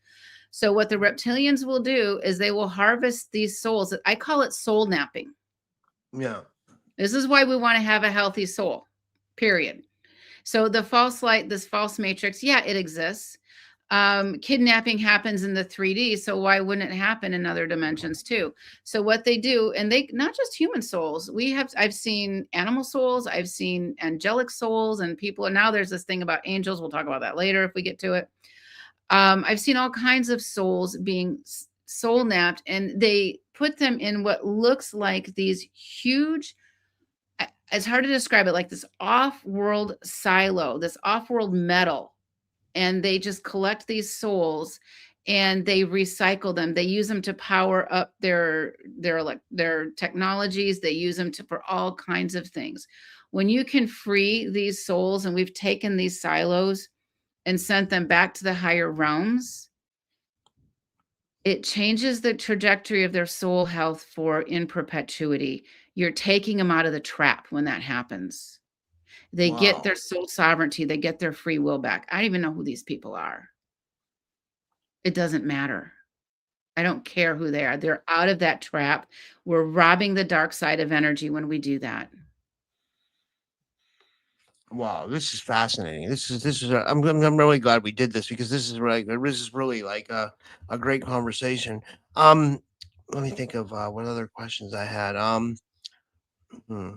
So what the reptilians will do is they will harvest these souls. I call it soul napping. yeah. This is why we want to have a healthy soul, period. So the false light, this false matrix, yeah, it exists. Kidnapping happens in the 3D, so why wouldn't it happen in other dimensions too? So what they do, and they not just human souls, I've seen animal souls, I've seen angelic souls, and people, and now there's this thing about angels. We'll talk about that later if we get to it. I've seen all kinds of souls being soul napped, and they put them in what looks like these huge, it's hard to describe it, like this off-world silo, this off-world metal. And they just collect these souls and they recycle them. They use them to power up their technologies. They use them for all kinds of things. When you can free these souls, and we've taken these silos and sent them back to the higher realms, it changes the trajectory of their soul health in perpetuity. You're taking them out of the trap when that happens. They get their soul sovereignty. They get their free will back. I don't even know who these people are. It doesn't matter. I don't care who they are. They're out of that trap. We're robbing the dark side of energy when we do that. Wow, this is fascinating. I'm really glad we did this, because this is really like a great conversation. Let me think of what other questions I had. Hmm,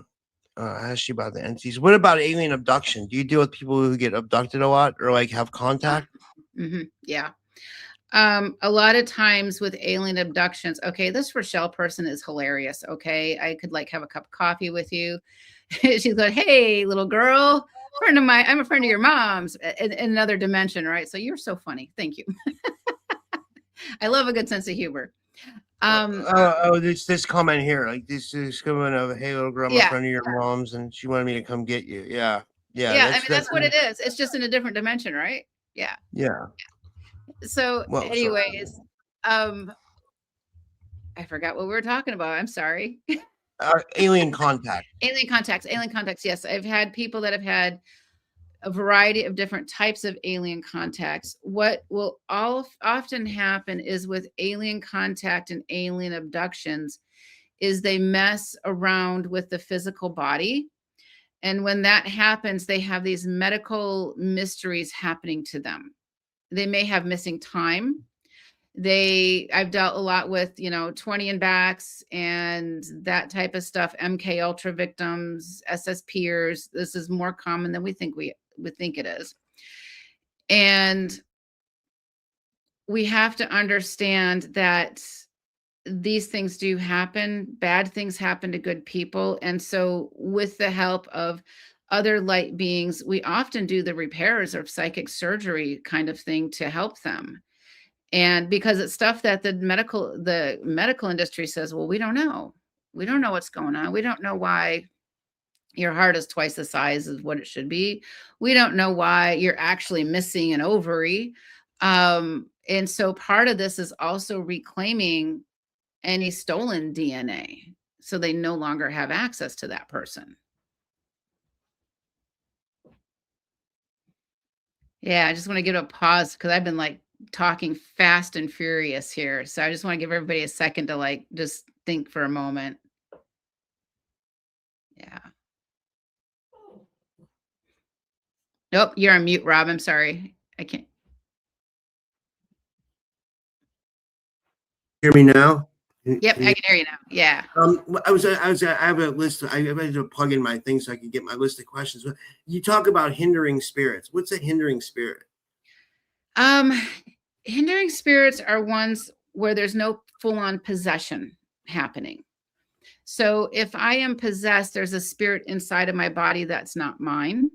I asked you about the entities. What about alien abduction? Do you deal with people who get abducted a lot, or like have contact? Yeah. A lot of times with alien abductions, okay, this Rochelle person is hilarious. Okay. I could like have a cup of coffee with you. She's like, hey, little girl, I'm a friend of your mom's in another dimension, right? So you're so funny. Thank you. I love a good sense of humor. This comment here, like this comment of, hey, little girl, I'm a Yeah. friend of your mom's, and she wanted me to come get you. Yeah. Yeah. I mean, that's what it is. It's just in a different dimension, right? Yeah. Yeah. So Well, anyways, I forgot what we were talking about. I'm sorry. alien contact. Alien contacts. Yes. I've had people that have had a variety of different types of alien contacts. What will often happen is with alien contact and alien abductions is they mess around with the physical body. And when that happens, they have these medical mysteries happening to them. They may have missing time. I've dealt a lot with, 20 and backs and that type of stuff, MK Ultra victims, SS peers. This is more common than we think it is. And we have to understand that these things do happen. Bad things happen to good people. And so with the help of other light beings, we often do the repairs or psychic surgery kind of thing to help them. And because it's stuff that the medical industry says, well, we don't know. We don't know what's going on. We don't know why your heart is twice the size of what it should be. We don't know why you're actually missing an ovary. And so part of this is also reclaiming any stolen DNA, so they no longer have access to that person. Yeah, I just want to give it a pause because I've been like talking fast and furious here. So I just want to give everybody a second to like just think for a moment. Yeah. Nope, you're on mute, Rob. I'm sorry. I can't. Hear me now? Yep, I can hear you now. Yeah. I have a list. I had to plug in my thing so I could get my list of questions. You talk about hindering spirits. What's a hindering spirit? Hindering spirits are ones where there's no full-on possession happening. So if I am possessed, there's a spirit inside of my body that's not mine.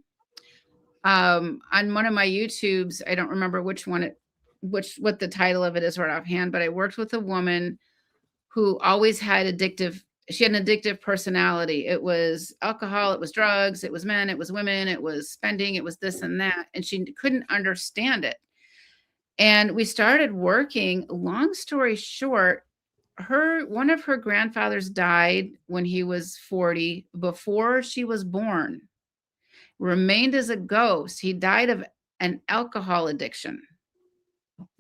On one of my YouTubes, I don't remember what the title of it is right offhand, but I worked with a woman who always had an addictive personality. It was alcohol, it was drugs, it was men, it was women, it was spending, it was this and that. And she couldn't understand it. And we started working. Long story short, one of her grandfathers died when he was 40, before she was born, remained as a ghost. He died of an alcohol addiction.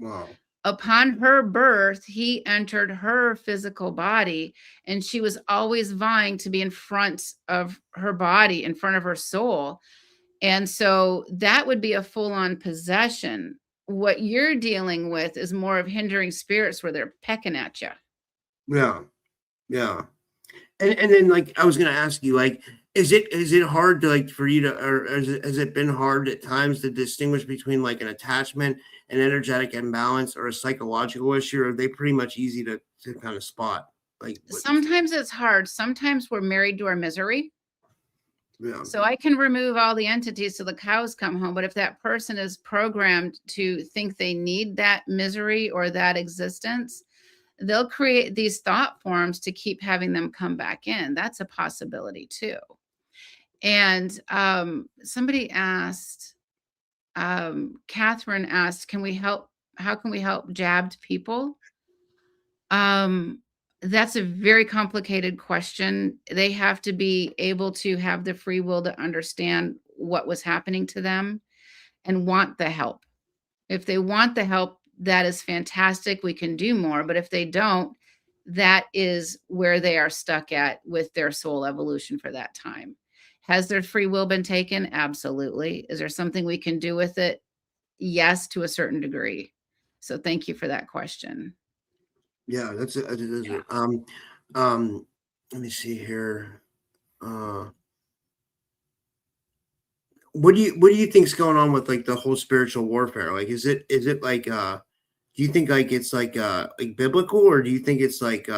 Wow. Upon her birth, he entered her physical body, and she was always vying to be in front of her body, in front of her soul. And so that would be a full-on possession. What you're dealing with is more of hindering spirits where they're pecking at you. Yeah. Yeah. And then, like, I was going to ask you, like, is it hard to, like, for you to, or has it been hard at times to distinguish between like an attachment, an energetic imbalance, or a psychological issue? Or are they pretty much easy to kind of spot? Like, sometimes it's hard. Sometimes we're married to our misery. Yeah. So I can remove all the entities till the cows come home. But if that person is programmed to think they need that misery or that existence, they'll create these thought forms to keep having them come back in. That's a possibility too. And somebody asked, Catherine asked, how can we help jabbed people? That's a very complicated question. They have to be able to have the free will to understand what was happening to them and want the help. If they want the help, that is fantastic. We can do more. But if they don't, that is where they are stuck at with their soul evolution for that time. Has their free will been taken? Absolutely. Is there something we can do with it? Yes, to a certain degree. So thank you for that question. Yeah, that's it. Yeah. Let me see here. What do you think's going on with like the whole spiritual warfare? Like, is it like do you think like it's like biblical, or do you think it's like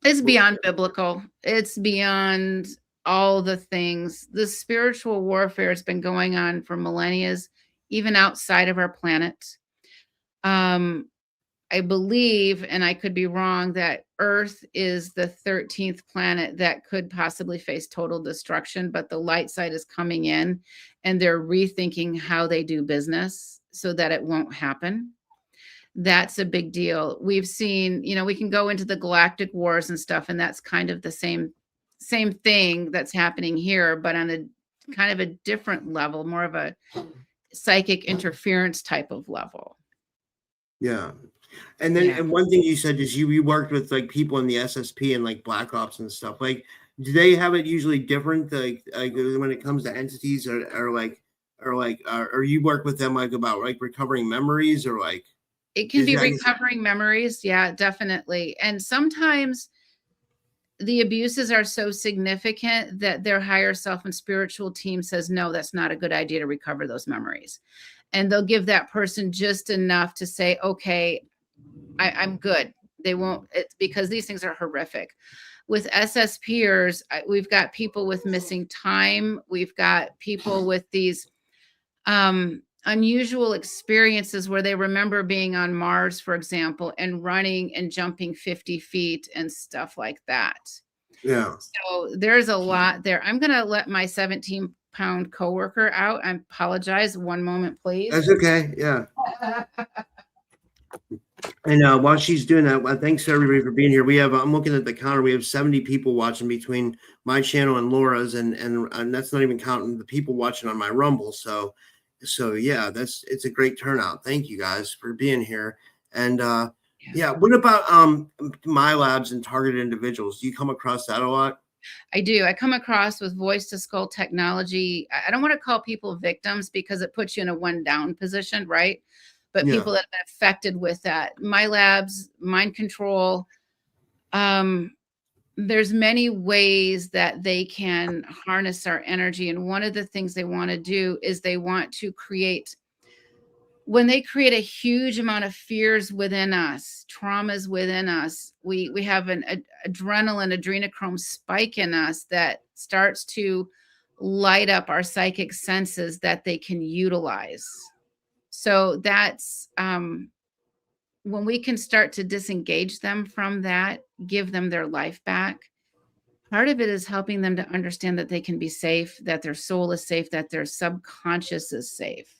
it's beyond biblical? It's beyond all the things. The spiritual warfare has been going on for millennia, even outside of our planet. I believe, and I could be wrong, that Earth is the 13th planet that could possibly face total destruction, but the light side is coming in and they're rethinking how they do business so that it won't happen. That's a big deal. We've seen, we can go into the galactic wars and stuff, and that's kind of the same thing that's happening here, but on a kind of a different level, more of a psychic interference type of level. Yeah. And then and one thing you said is you worked with like people in the SSP and like Black Ops and stuff. Like, do they have it usually different? Like when it comes to entities, or you work with them like about like recovering memories, or like it can be recovering memories. Yeah, definitely. And sometimes the abuses are so significant that their higher self and spiritual team says, no, that's not a good idea to recover those memories. And they'll give that person just enough to say, okay, I'm good. They won't, it's because these things are horrific. With SS peers, we've got people with missing time. We've got people with these unusual experiences where they remember being on Mars, for example, and running and jumping 50 feet and stuff like that. Yeah. So there's a lot there. I'm going to let my 17-pound coworker out. I apologize. One moment, please. That's okay. Yeah. And while she's doing that, thanks to everybody for being here. We have, I'm looking at the counter. We have 70 people watching between my channel and Laura's, and that's not even counting the people watching on my Rumble. So yeah, it's a great turnout. Thank you guys for being here. And yeah, what about my labs and targeted individuals? Do you come across that a lot? I do. I come across with voice to skull technology. I don't want to call people victims because it puts you in a one down position, right? But people that have been affected with that. My labs, mind control. There's many ways that they can harness our energy. And one of the things they want to do is they want to create, when they create a huge amount of fears within us, traumas within us, we have an adrenochrome spike in us that starts to light up our psychic senses that they can utilize. So that's when we can start to disengage them from that, give them their life back. Part of it is helping them to understand that they can be safe, that their soul is safe, that their subconscious is safe.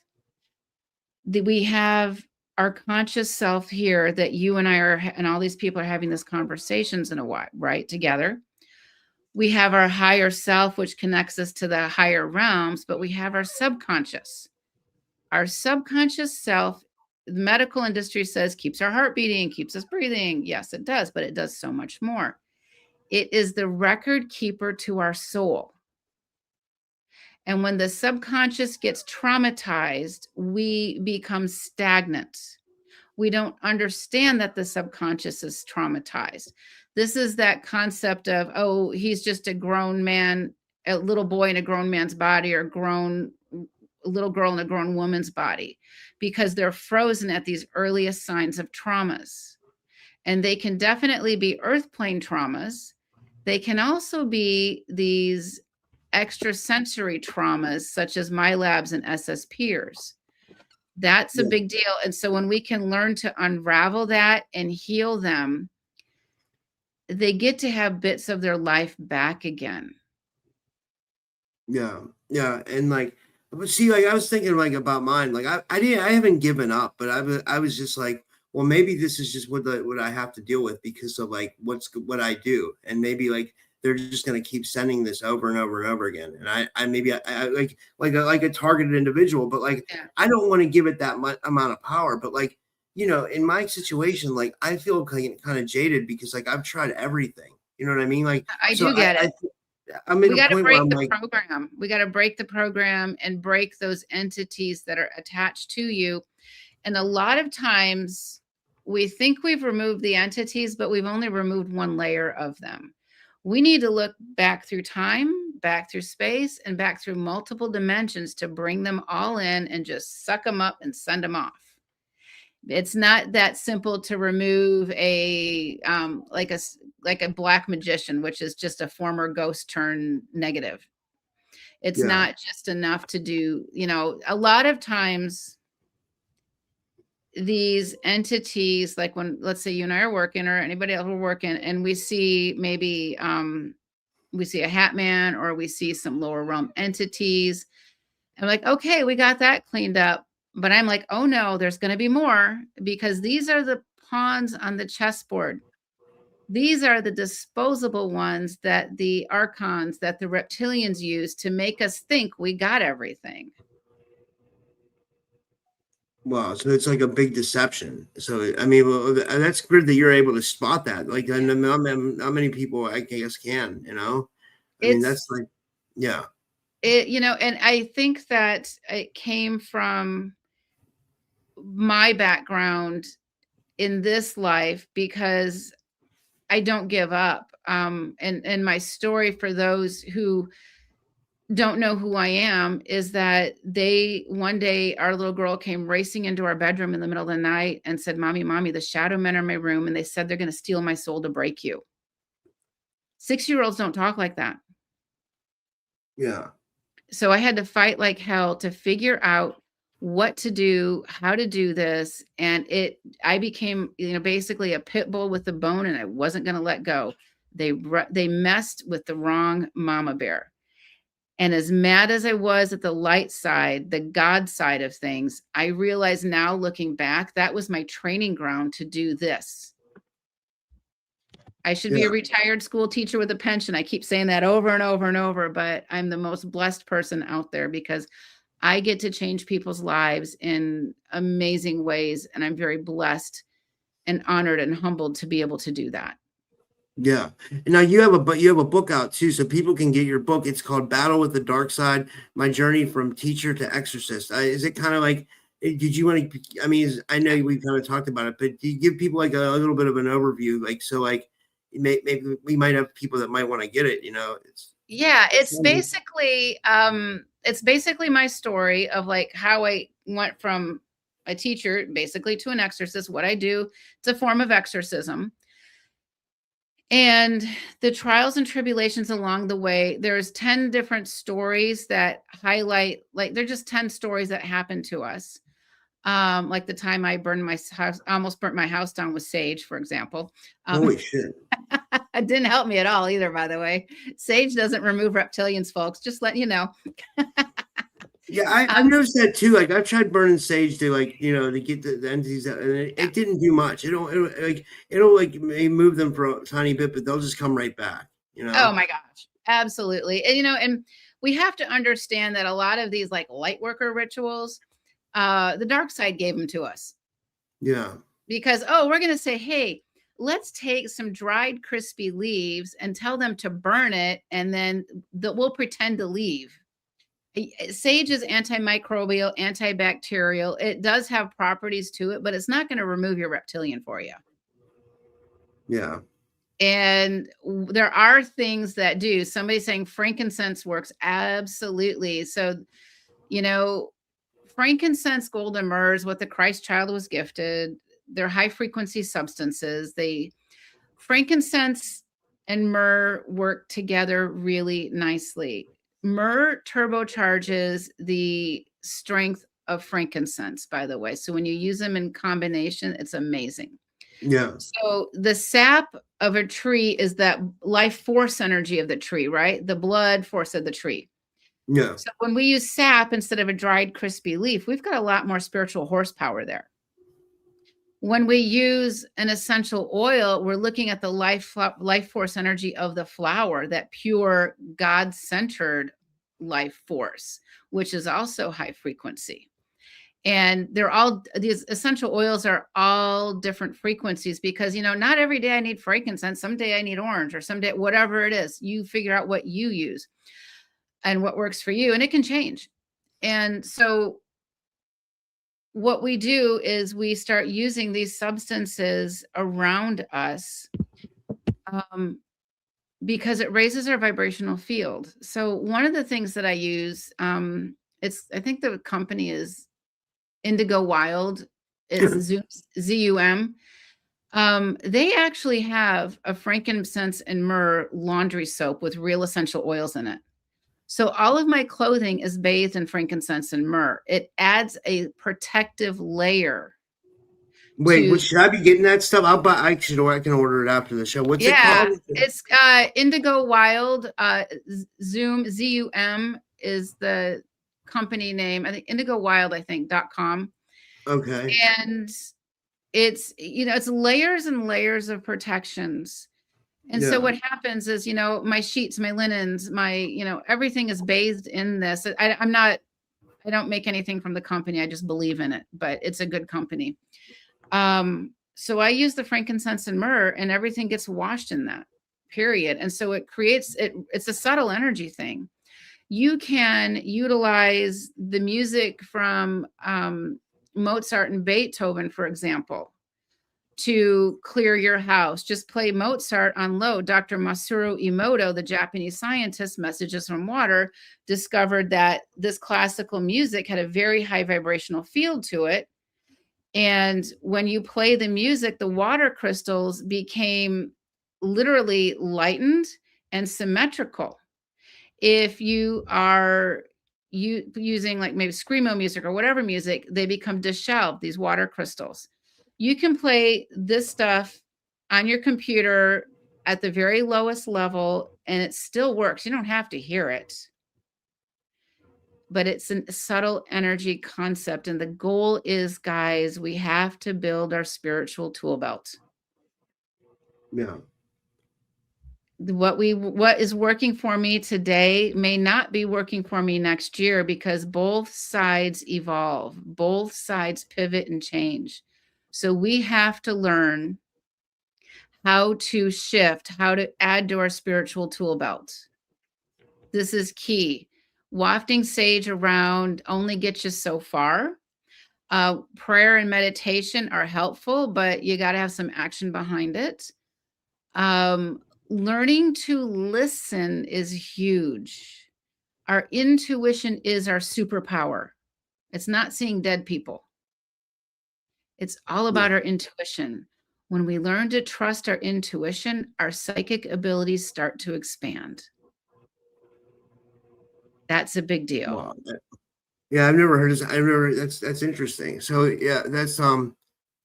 We have our conscious self here that you and I are, and all these people are having these conversations in a while, right? Together. We have our higher self, which connects us to the higher realms, but we have our subconscious. Our subconscious self, the medical industry says, keeps our heart beating, keeps us breathing. Yes, it does, but it does so much more. It is the record keeper to our soul. And when the subconscious gets traumatized, we become stagnant. We don't understand that the subconscious is traumatized. This is that concept of, oh, he's just a grown man, a little boy in a grown man's body, or a little girl in a grown woman's body, because they're frozen at these earliest signs of traumas. And they can definitely be earth plane traumas. They can also be these extrasensory traumas, such as my labs and SS peers. That's a big deal. And so when we can learn to unravel that and heal them, they get to have bits of their life back again. Yeah. And but see, I was thinking about mine. I haven't given up, but I was just like, well, maybe this is just what I have to deal with because of what I do. And maybe they're just going to keep sending this over and over and over again. And I maybe like a targeted individual, but I don't want to give it that much amount of power. But in my situation, I feel kind of jaded because I've tried everything. You know what I mean? I do get it. We got to break the program. We got to break the program and break those entities that are attached to you. And a lot of times we think we've removed the entities, but we've only removed one layer of them. We need to look back through time, back through space, and back through multiple dimensions to bring them all in and just suck them up and send them off. It's not that simple to remove a black magician, which is just a former ghost turned negative. It's not just enough to do, a lot of times these entities, like when, let's say you and I are working or anybody else are working and we see maybe, we see a hat man or we see some lower realm entities. I'm like, okay, we got that cleaned up. But I'm like, oh no, there's going to be more because these are the pawns on the chessboard. These are the disposable ones that the archons, that the reptilians use to make us think we got everything. Wow, so it's like a big deception. So I mean, that's good that you're able to spot that. Not many people, I guess, can. I mean, that's and I think that it came from my background in this life because I don't give up. and my story for those who don't know who I am is that one day our little girl came racing into our bedroom in the middle of the night and said, Mommy, the shadow men are in my room and they said they're going to steal my soul to break you. 6-year-olds don't talk like that. Yeah. So I had to fight like hell to figure out what to do, how to do this. And I became, basically a pit bull with a bone, and I wasn't going to let go. They messed with the wrong mama bear. And as mad as I was at the light side, the God side of things, I realize now looking back, that was my training ground to do this. I should be a retired school teacher with a pension. I keep saying that over and over and over, but I'm the most blessed person out there because I get to change people's lives in amazing ways. And I'm very blessed and honored and humbled to be able to do that. Yeah. And now you have a book out too, so people can get your book. It's called Battle with the Dark Side: My Journey from Teacher to Exorcist. Is it kind of like, did you want to, I know we kind of talked about it, but do you give people like a little bit of an overview? Like, so like maybe we might have people that might want to get it, It's basically my story of like how I went from a teacher basically to an exorcist, what I do. It's a form of exorcism. And the trials and tribulations along the way, there's 10 different stories that highlight, like they're just 10 stories that happened to us. Like the time I burned my house, almost burnt my house down with sage, for example. Holy shit. It didn't help me at all either, by the way. Sage doesn't remove reptilians, folks. Just letting you know. Yeah, I've noticed that too. Like I've tried burning sage to to get the entities out, and it didn't do much. It'll move them for a tiny bit, but they'll just come right back. Oh my gosh, absolutely. And and we have to understand that a lot of these like light worker rituals, the dark side gave them to us. Yeah. Because we're gonna say, hey, let's take some dried crispy leaves and tell them to burn it, and then we'll pretend to leave. Sage is antimicrobial, antibacterial. It does have properties to it, but it's not going to remove your reptilian for you. Yeah. And there are things that do. Somebody's saying frankincense works. Absolutely. So, frankincense, gold, and myrrh is what the Christ child was gifted. They're high frequency substances. Frankincense and myrrh work together really nicely. Myrrh turbocharges the strength of frankincense, by the way. So when you use them in combination, it's amazing. Yeah. So the sap of a tree is that life force energy of the tree, right? The blood force of the tree. Yeah. So when we use sap instead of a dried crispy leaf, we've got a lot more spiritual horsepower there. When we use an essential oil, we're looking at the life force energy of the flower, that pure God-centered life force, which is also high frequency. And these essential oils are all different frequencies because, not every day I need frankincense. Someday I need orange, or someday, whatever it is, you figure out what you use and what works for you, and it can change. And so what we do is we start using these substances around us because it raises our vibrational field. So one of the things that I use, I think the company is Indigo Wild. It's ZUM. They actually have a frankincense and myrrh laundry soap with real essential oils in it. So all of my clothing is bathed in frankincense and myrrh. It adds a protective layer. Wait, should I be getting that stuff? I can order it after the show. What's it called? It's Indigo Wild. ZUM is the company name. I think Indigo Wild, .com. Okay. And it's, it's layers and layers of protections. And so what happens is, my sheets, my linens, my, everything is bathed in this. I don't make anything from the company. I just believe in it, but it's a good company. So I use the frankincense and myrrh, and everything gets washed in that, period. And so it creates, it's a subtle energy thing. You can utilize the music from Mozart and Beethoven, for example. to clear your house. Just play Mozart on low. Dr. Masaru Emoto, the Japanese scientist, Messages from Water, discovered that this classical music had a very high vibrational field to it. And when you play the music, the water crystals became literally lightened and symmetrical. If you are using like maybe screamo music or whatever music, they become disheveled, these water crystals. You can play this stuff on your computer at the very lowest level and it still works. You don't have to hear it. But it's a subtle energy concept. And the goal is, guys, we have to build our spiritual tool belt. Yeah. What is working for me today may not be working for me next year, because both sides evolve, both sides pivot and change. So we have to learn how to shift, how to add to our spiritual tool belt. This is key. Wafting sage around only gets you so far. Prayer and meditation are helpful, but you got to have some action behind it. Learning to listen is huge. Our intuition is our superpower. It's not seeing dead people. It's all about our intuition. When we learn to trust our intuition, our psychic abilities start to expand. That's a big deal. Wow. Yeah, I've never heard this. That's interesting. So yeah, that's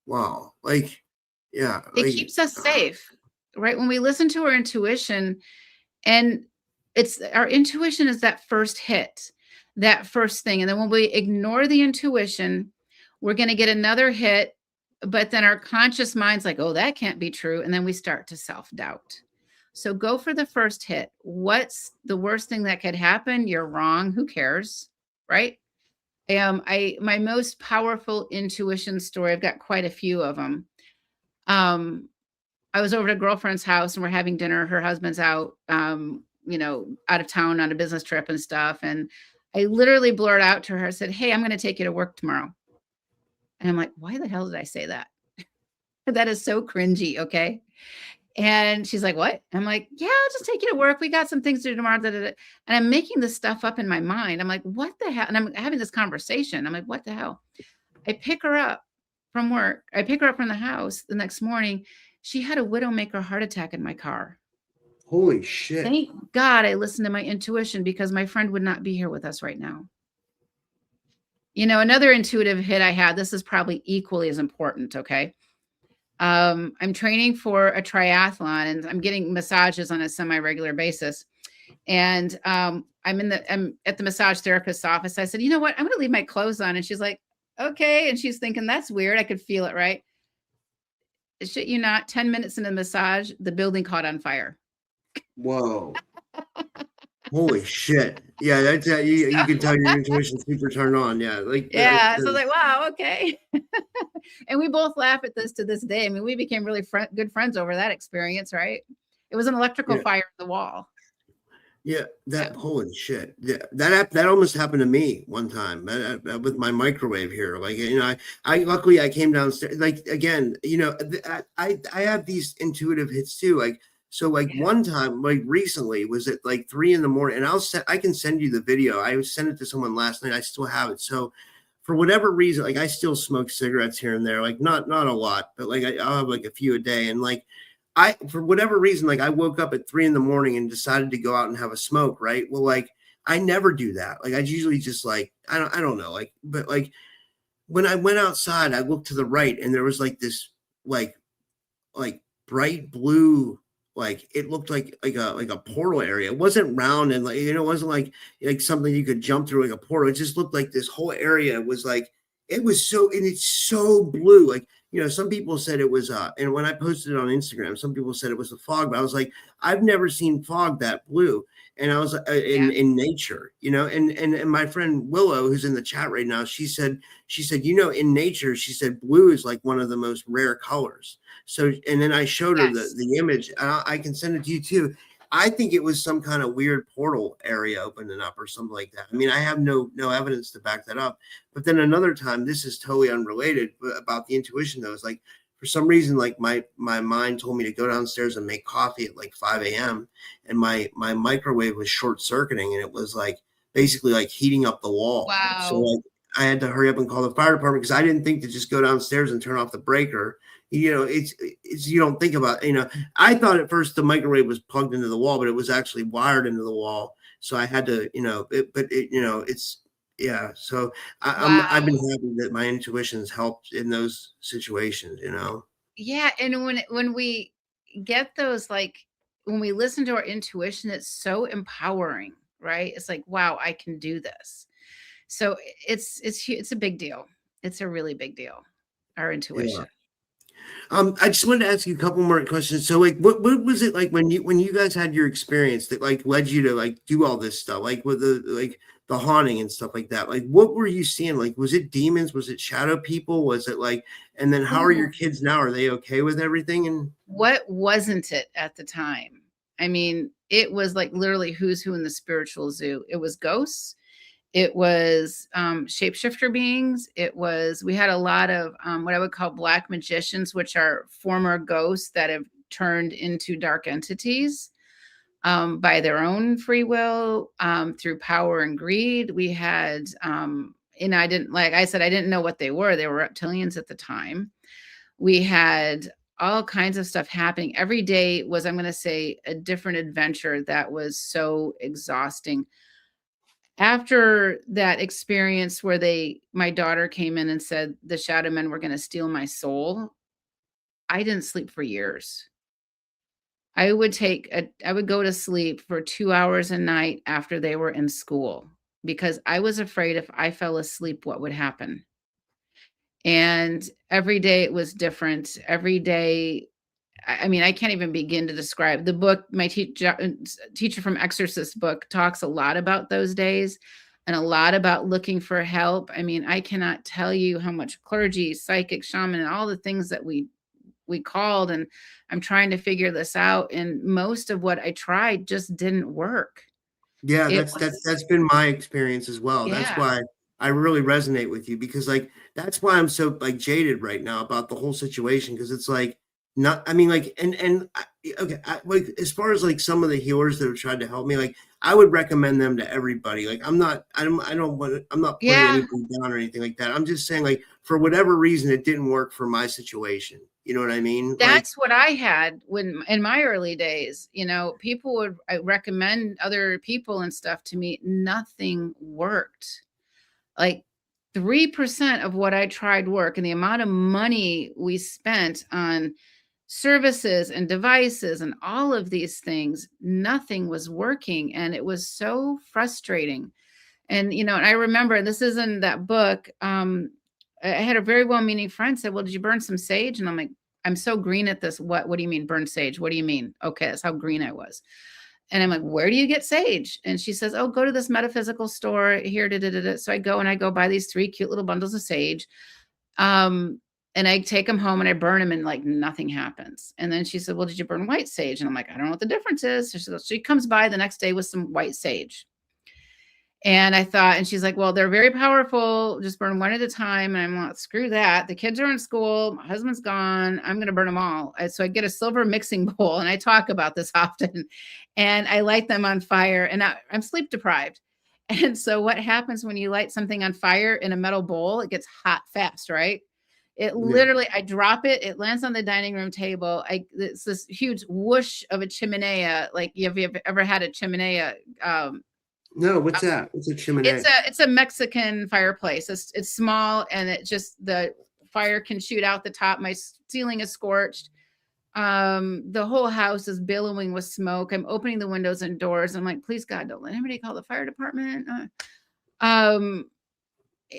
wow. Like, yeah. It keeps us safe, right? When we listen to our intuition, and our intuition is that first hit, that first thing. And then when we ignore the intuition, we're going to get another hit, but then our conscious mind's like, oh, that can't be true. And then we start to self-doubt. So go for the first hit. What's the worst thing that could happen? You're wrong. Who cares? Right? My most powerful intuition story, I've got quite a few of them. I was over at a girlfriend's house and we're having dinner. Her husband's out, out of town on a business trip and stuff. And I literally blurted out to her, I said, hey, I'm going to take you to work tomorrow. And I'm like, why the hell did I say that? That is so cringy. Okay. And she's like, what? I'm like, yeah, I'll just take you to work. We got some things to do tomorrow. Da, da, da. And I'm making this stuff up in my mind. I'm like, what the hell? And I'm having this conversation. I'm like, what the hell? I pick her up from work. I pick her up from the house the next morning. She had a widowmaker heart attack in my car. Holy shit. Thank God I listened to my intuition, because my friend would not be here with us right now. Another intuitive hit I had, this is probably equally as important. Okay. I'm training for a triathlon and I'm getting massages on a semi-regular basis. And I'm at the massage therapist's office. I said, you know what? I'm going to leave my clothes on. And she's like, okay. And she's thinking, that's weird. I could feel it, right? Shit you not, 10 minutes into the massage, the building caught on fire. Whoa. Holy shit. Yeah, that's you can tell your intuition's super turned on. Yeah. Yeah. So I was like, wow, okay. And we both laugh at this to this day. I mean, we became really good friends over that experience, right? It was an electrical fire in the wall. Yeah, holy shit. Yeah, that almost happened to me one time with my microwave here. Like, I luckily I came downstairs. Like, again, I have these intuitive hits too. Like, so like one time, like recently, was at like 3 a.m. and I can send you the video. I sent it to someone last night. I still have it. So for whatever reason, like I still smoke cigarettes here and there, like not a lot, but like I'll have like a few a day. And like for whatever reason, like I woke up at 3 a.m. and decided to go out and have a smoke. Right. Well, like I never do that. Like I usually just like, I don't know. Like, but like when I went outside, I looked to the right and there was like this, like bright blue, like it looked like a portal area. It wasn't round and like, it wasn't like something you could jump through like a portal. It just looked like this whole area was like, it was so, and it's so blue. Like, some people said it was, and when I posted it on Instagram, some people said it was a fog, but I was like, I've never seen fog that blue. And I was in nature, and my friend Willow, who's in the chat right now, she said, in nature, she said, blue is like one of the most rare colors. So, and then I showed her the image. I can send it to you too. I think it was some kind of weird portal area opening up or something like that. I mean, I have no evidence to back that up. But then another time, this is totally unrelated, but about the intuition though, is like for some reason, like my mind told me to go downstairs and make coffee at like 5 a.m. And my microwave was short circuiting, and it was like basically like heating up the wall. So Wow. like I had to hurry up and call the fire department because I didn't think to just go downstairs and turn off the breaker. It's you don't think about, I thought at first the microwave was plugged into the wall, but it was actually wired into the wall. So I had to, it's, yeah. So I've been Wow. happy that my intuition's helped in those situations. Yeah. And when we get those, like when we listen to our intuition, it's so empowering, right? It's like, wow, I can do this. So it's a big deal. It's a really big deal. Our Yeah. intuition. I just wanted to ask you a couple more questions. So, like, what was it like when you guys had your experience that like led you to like do all this stuff, like with the haunting and stuff like that? Like, what were you seeing? Like, was it demons? Was it shadow people? Was it like? And then, how are your Ooh. kids now? Are they okay with everything? And What wasn't it at the time? I mean, it was like literally who's who in the spiritual zoo. It was ghosts. It was shapeshifter beings. We had a lot of what I would call black magicians, which are former ghosts that have turned into dark entities by their own free will, through power and greed. We had, and I didn't, like I said, I didn't know what they were. They were reptilians at the time. We had all kinds of stuff happening. Every day was, I'm going to say, a different adventure that was so exhausting. After that experience where my daughter came in and said the shadow men were going to steal my soul, I didn't sleep for years. I would go to sleep for 2 hours a night after they were in school because I was afraid if I fell asleep, what would happen? And every day it was different. Every day, I mean, I can't even begin to describe the book. My teacher from Exorcist book talks a lot about those days and a lot about looking for help. I mean, I cannot tell you how much clergy, psychic, shaman, and all the things that we called, and I'm trying to figure this out. And most of what I tried just didn't work. yeah, It that's been my experience as well. That's yeah, why I really resonate with you because like that's why I'm so like jaded right now about the whole situation because it's like not I mean like okay like as far as like some of the healers that have tried to help me like I would recommend them to everybody. Like I'm not I'm not putting yeah. anybody down or anything like that. I'm just saying like for whatever reason it didn't work for my situation. You know what I mean? Like That's what I had when in my early days, people would recommend other people and stuff to me. Nothing worked. Like 3% of what I tried work, and the amount of money we spent on services and devices and all of these things, nothing was working. And it was so frustrating. And I remember, this is in that book. I had a very well-meaning friend said, "Well, did you burn some sage?" And I'm like, "I'm so green at this. What do you mean burn sage? What do you mean?" Okay, that's how green I was. And I'm like, "Where do you get sage?" And she says, "Oh, go to this metaphysical store here." Da, da, da, da. So I go and I buy these 3 cute little bundles of sage. And I take them home and I burn them and like nothing happens. And then she said, "Well, did you burn white sage?" And I'm like, "I don't know what the difference is." So she comes by the next day with some white sage. And I thought, and she's like, "Well, they're very powerful. Just burn one at a time." And I'm like, "Screw that. The kids are in school. My husband's gone. I'm going to burn them all." So I get a silver mixing bowl, and I talk about this often, and I light them on fire, and I'm sleep deprived. And so what happens when you light something on fire in a metal bowl? It gets hot fast, right? It yeah. literally, I drop it. It lands on the dining room table. It's this huge whoosh of a chimenea. Like, have you ever had a chimenea? No, what's that? What's a chimney? It's a Mexican fireplace. It's small, and it just, the fire can shoot out the top. My ceiling is scorched. The whole house is billowing with smoke. I'm opening the windows and doors. I'm like, "Please God, don't let anybody call the fire department."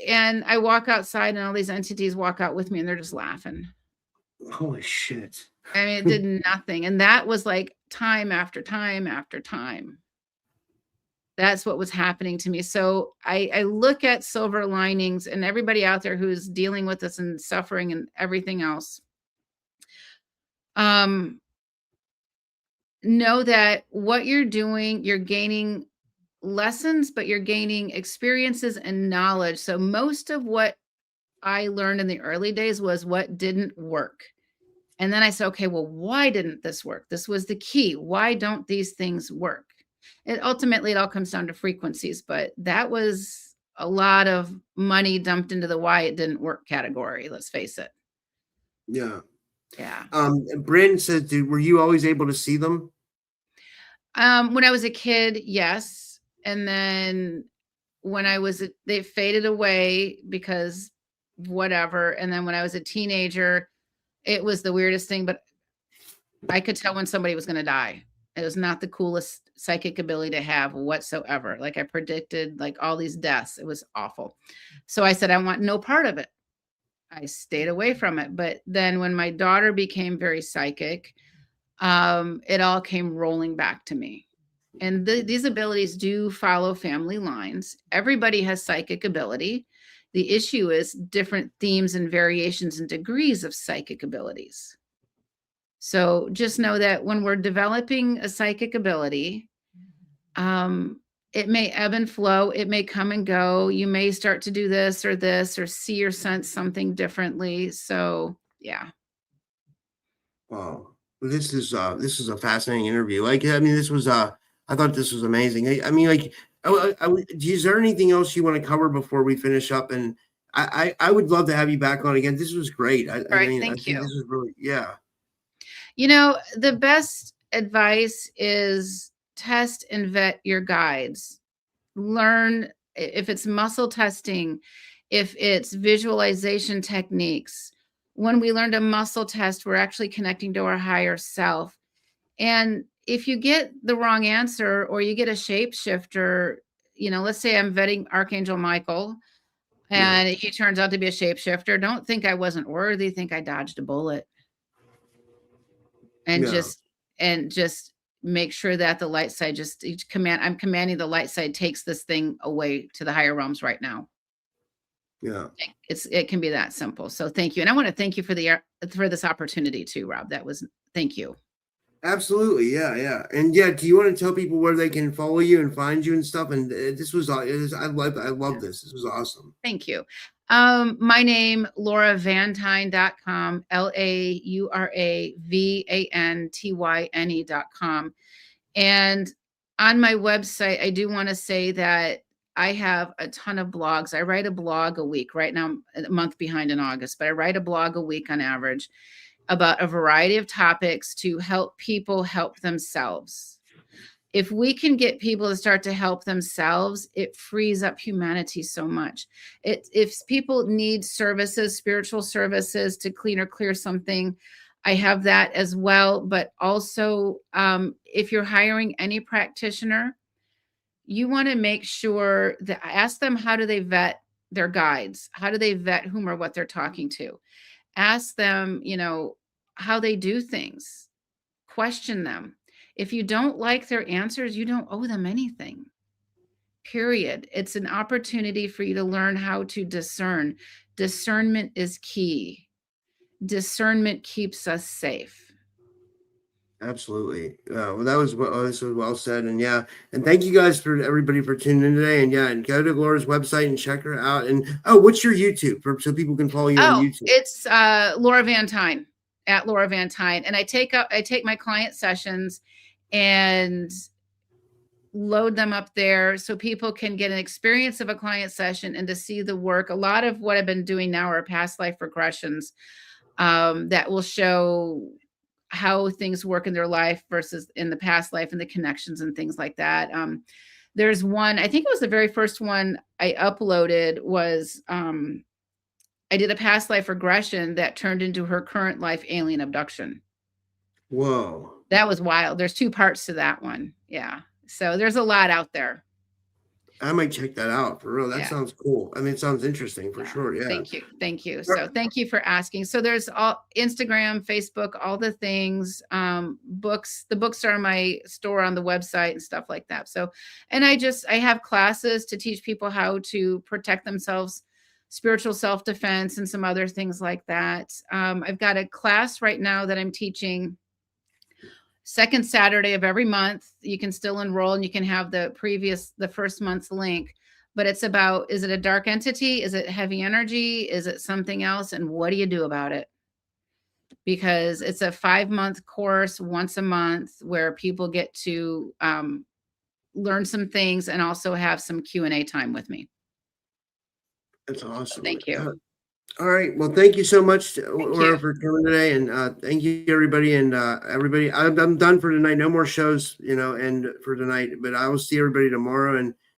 And I walk outside, and all these entities walk out with me, and they're just laughing. Holy shit. I mean, it did nothing. And that was like time after time after time. That's what was happening to me. So I look at silver linings, and everybody out there who's dealing with this and suffering and everything else. Know that what you're doing, you're gaining lessons, but you're gaining experiences and knowledge. So most of what I learned in the early days was what didn't work. And then I said, okay, well, why didn't this work? This was the key. Why don't these things work? Ultimately, it all comes down to frequencies, but that was a lot of money dumped into the why it didn't work category. Let's face it. Yeah. Yeah. Brandon says, were you always able to see them? When I was a kid, yes. And then when they faded away because whatever. And then when I was a teenager, it was the weirdest thing, but I could tell when somebody was going to die. It was not the coolest psychic ability to have whatsoever. Like I predicted like all these deaths. It was awful. So I said, I want no part of it. I stayed away from it. But then when my daughter became very psychic, it all came rolling back to me. And these abilities do follow family lines. Everybody has psychic ability. The issue is different themes and variations and degrees of psychic abilities. So just know that when we're developing a psychic ability, it may ebb and flow. It may come and go. You may start to do this or see or sense something differently. So yeah. Wow. This is a fascinating interview. Like, I mean, I thought this was amazing. I mean, like, is there anything else you want to cover before we finish up? And I would love to have you back on again. This was great. I mean, Thank you. This is really, yeah. You know, the best advice is test and vet your guides. Learn if it's muscle testing, if it's visualization techniques. When we learn to muscle test, we're actually connecting to our higher self. And if you get the wrong answer or you get a shapeshifter, let's say I'm vetting Archangel Michael and he turns out to be a shapeshifter, don't think I wasn't worthy, think I dodged a bullet. And just make sure that the light side I'm commanding the light side takes this thing away to the higher realms right now. Yeah. It can be that simple. So thank you. And I want to thank you for this opportunity too, Rob. Thank you. Absolutely. Yeah. Yeah. And yeah, do you want to tell people where they can follow you and find you and stuff? And I love this. This was awesome. Thank you. My name, LauraVanTyne.com, LauraVanTyne.com. And on my website, I do want to say that I have a ton of blogs. I write a blog a week. Right now, I'm a month behind in August, but I write a blog a week on average about a variety of topics to help people help themselves. If we can get people to start to help themselves, it frees up humanity so much. If people need services, spiritual services to clean or clear something, I have that as well. But also, if you're hiring any practitioner, you want to make sure that ask them, how do they vet their guides? How do they vet whom or what they're talking to? Ask them, how they do things. Question them. If you don't like their answers, you don't owe them anything. Period. It's an opportunity for you to learn how to discern. Discernment is key. Discernment keeps us safe. Absolutely. This was well said. And yeah, and thank you guys for everybody for tuning in today. And yeah, and go to Laura's website and check her out. And what's your YouTube so people can follow you on YouTube? It's Laura Van Tyne, at Laura Van Tyne. And I take my client sessions and load them up there so people can get an experience of a client session and to see the work. A lot of what I've been doing now are past life regressions that will show how things work in their life versus in the past life and the connections and things like that. There's one, I think it was the very first one I uploaded was, I did a past life regression that turned into her current life alien abduction. Whoa. That was wild. There's 2 parts to that one. Yeah. So there's a lot out there. I might check that out for real. That sounds cool. I mean, it sounds interesting for sure. Yeah. Thank you. So thank you for asking. So there's all Instagram, Facebook, all the things, books. The books are in my store on the website and stuff like that. So, and I have classes to teach people how to protect themselves, spiritual self-defense and some other things like that. I've got a class right now that I'm teaching second Saturday of every month. You can still enroll and you can have the first month's link, but it's about, is it a dark entity? Is it heavy energy? Is it something else? And what do you do about it? because it's a 5-month course once a month where people get to learn some things and also have some Q&A time with me. That's awesome. Thank you. All right. Well, thank you so much, Laura, you. for coming today, and thank you, everybody. And everybody, I'm done for tonight. No more shows, and for tonight. But I will see everybody tomorrow. And